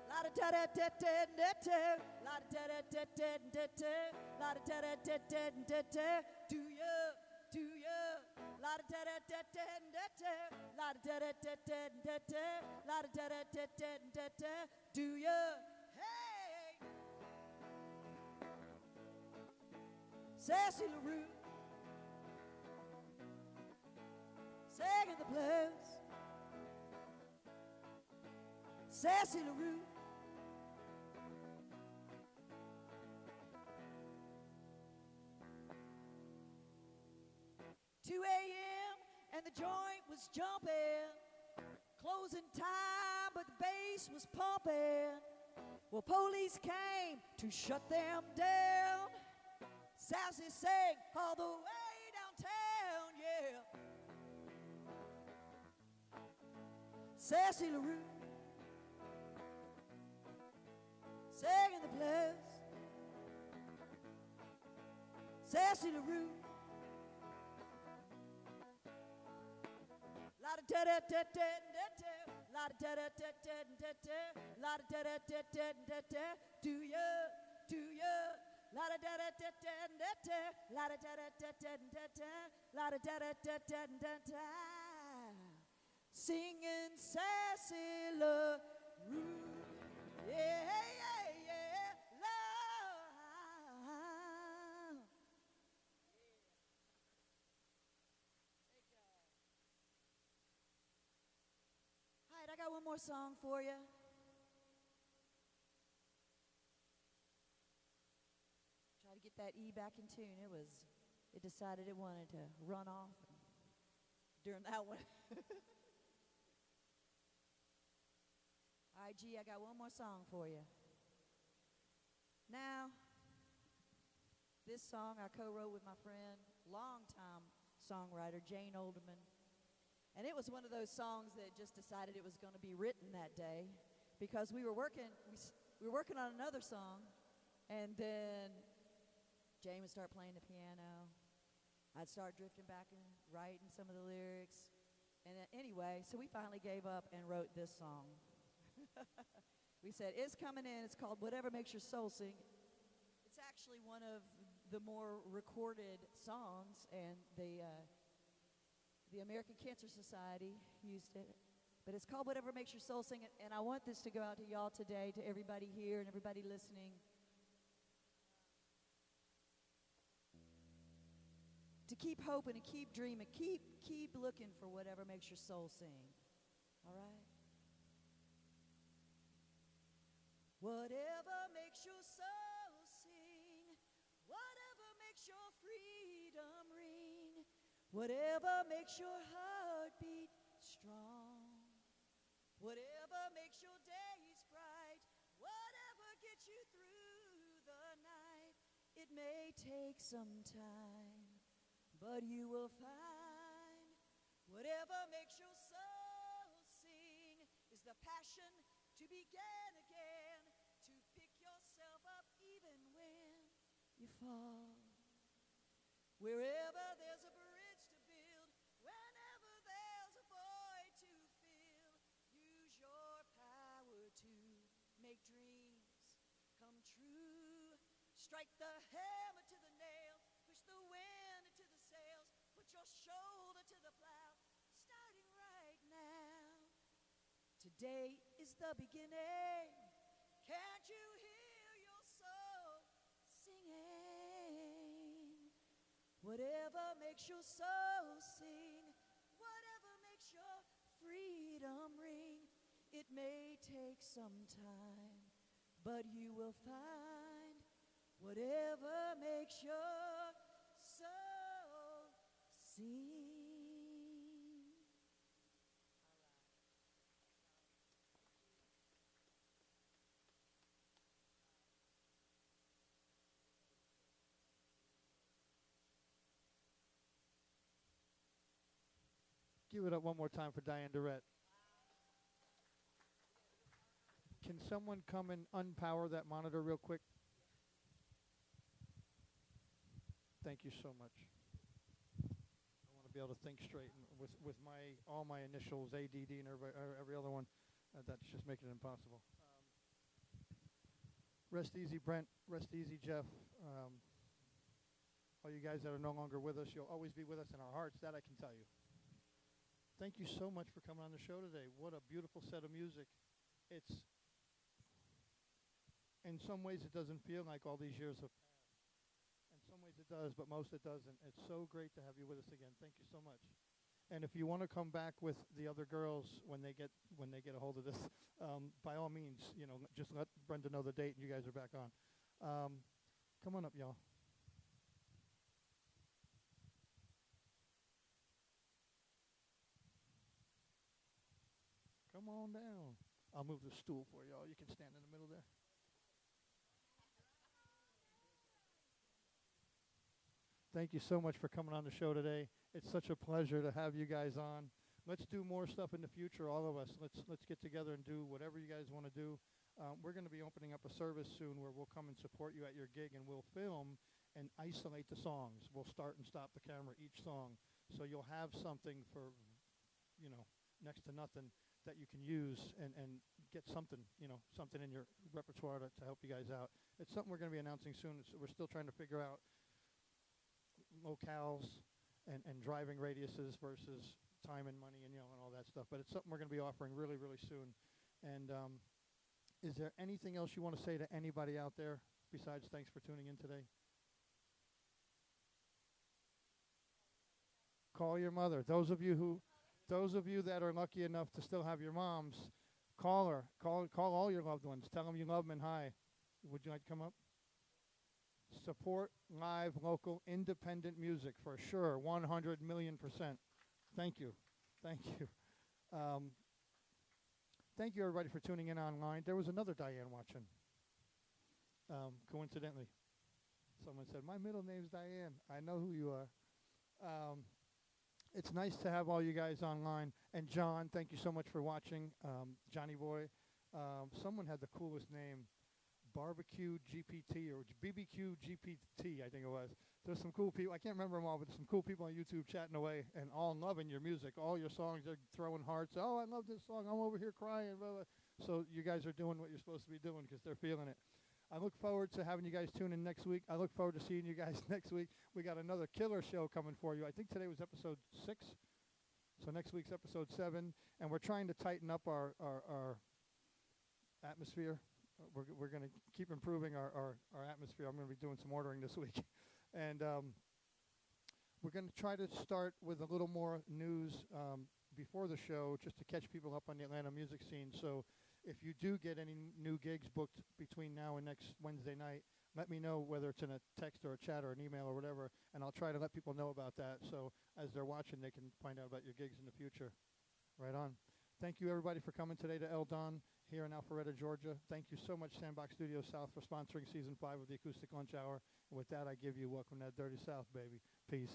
La da da da da da da. La da da da da da da. La da da da da da da. Do ya? La da da da da da da. La da da da da da da. La da da da da da da. Do ya? Hey. Sassy LaRue singing the blues. Sassy LaRue. "2 a.m. and the joint was jumping. Closing time, but the bass was pumping. Well, police came to shut them down. Sassy sang all the way downtown, yeah. Sassy LaRue, singing the blues. Sassy LaRue, la da da da da da da, la da da da da da da, la da da da da da da. Do you, la da da da da da da, la da da da da da da, la da da da da da da. Singing Sassy LaRue, yeah, yeah, yeah, love. All right, I got one more song for you. Try to get that E back in tune. It decided it wanted to run off during that one. All right, G, I got one more song for you. Now, this song I co-wrote with my friend, longtime songwriter Jane Olderman. And it was one of those songs that just decided it was going to be written that day because we were working on another song, and then Jane would start playing the piano. I'd start drifting back and writing some of the lyrics. And anyway, so we finally gave up and wrote this song. We said, it's coming in. It's called Whatever Makes Your Soul Sing. It's actually one of the more recorded songs, and the American Cancer Society used it. But it's called Whatever Makes Your Soul Sing, and I want this to go out to y'all today, to everybody here and everybody listening. To keep hoping and keep dreaming, keep looking for whatever makes your soul sing. All right? Whatever makes your soul sing, whatever makes your freedom ring, whatever makes your heart beat strong, whatever makes your days bright, whatever gets you through the night. It may take some time, but you will find whatever makes your soul sing is the passion to begin again, to pick yourself up even when you fall. Wherever there's a bridge to build, whenever there's a void to fill, use your power to make dreams come true. Strike the hammer to the nail, push the wind into the sails, put your shoulder to the plow, starting right now. Today is the beginning. Can't you hear your soul singing? Whatever makes your soul sing, whatever makes your freedom ring, it may take some time, but you will find whatever makes your soul sing. Give it up one more time for Diane Durrett. Can someone come and unpower that monitor real quick? Thank you so much. I want to be able to think straight with all my initials, ADD and every other one. That's just making it impossible. Rest easy, Brent. Rest easy, Jeff. All you guys that are no longer with us, you'll always be with us in our hearts. That I can tell you. Thank you so much for coming on the show today. What a beautiful set of music. It's, in some ways, it doesn't feel like all these years have passed. In some ways it does, but most it doesn't. It's so great to have you with us again. Thank you so much. And if you want to come back with the other girls when they get a hold of this, by all means, just let Brenda know the date and you guys are back on. Come on up, y'all. Come on down. I'll move the stool for y'all. You can stand in the middle there. Thank you so much for coming on the show today. It's such a pleasure to have you guys on. let's do more stuff in the future, all of us. Let's get together and do whatever you guys want to do. We're going to be opening up a service soon where we'll come and support you at your gig, and we'll film and isolate the songs. We'll start and stop the camera each song, so you'll have something for, next to nothing that you can use and get something, something in your repertoire to help you guys out. It's something we're going to be announcing soon. We're still trying to figure out locales and driving radiuses versus time and money and all that stuff. But it's something we're going to be offering really, really soon. And is there anything else you want to say to anybody out there besides thanks for tuning in today? Call your mother. Those of you that are lucky enough to still have your moms, call her. Call all your loved ones. Tell them you love them and hi. Would you like to come up? Support live, local, independent music for sure, 100 million%. Thank you. Thank you. Thank you, everybody, for tuning in online. There was another Diane watching, coincidentally. Someone said, my middle name's Diane. I know who you are. It's nice to have all you guys online. And John, thank you so much for watching. Johnny Boy. Someone had the coolest name, Barbecue GPT or BBQ GPT, I think it was. There's some cool people. I can't remember them all, but there's some cool people on YouTube chatting away and all loving your music. All your songs, they're throwing hearts. Oh, I love this song. I'm over here crying. Blah, blah. So you guys are doing what you're supposed to be doing because they're feeling it. I look forward to having you guys tune in next week. I look forward to seeing you guys next week. We got another killer show coming for you. I think today was episode 6. So next week's episode 7. And we're trying to tighten up our atmosphere. We're going to keep improving our atmosphere. I'm going to be doing some ordering this week. And we're going to try to start with a little more news before the show just to catch people up on the Atlanta music scene. So if you do get any new gigs booked between now and next Wednesday night, let me know whether it's in a text or a chat or an email or whatever, and I'll try to let people know about that. So as they're watching, they can find out about your gigs in the future. Right on. Thank you, everybody, for coming today to El Don here in Alpharetta, Georgia. Thank you so much, Sandbox Studios South, for sponsoring Season 5 of the Acoustic Lunch Hour. And with that, I give you Welcome to that Dirty South, baby. Peace.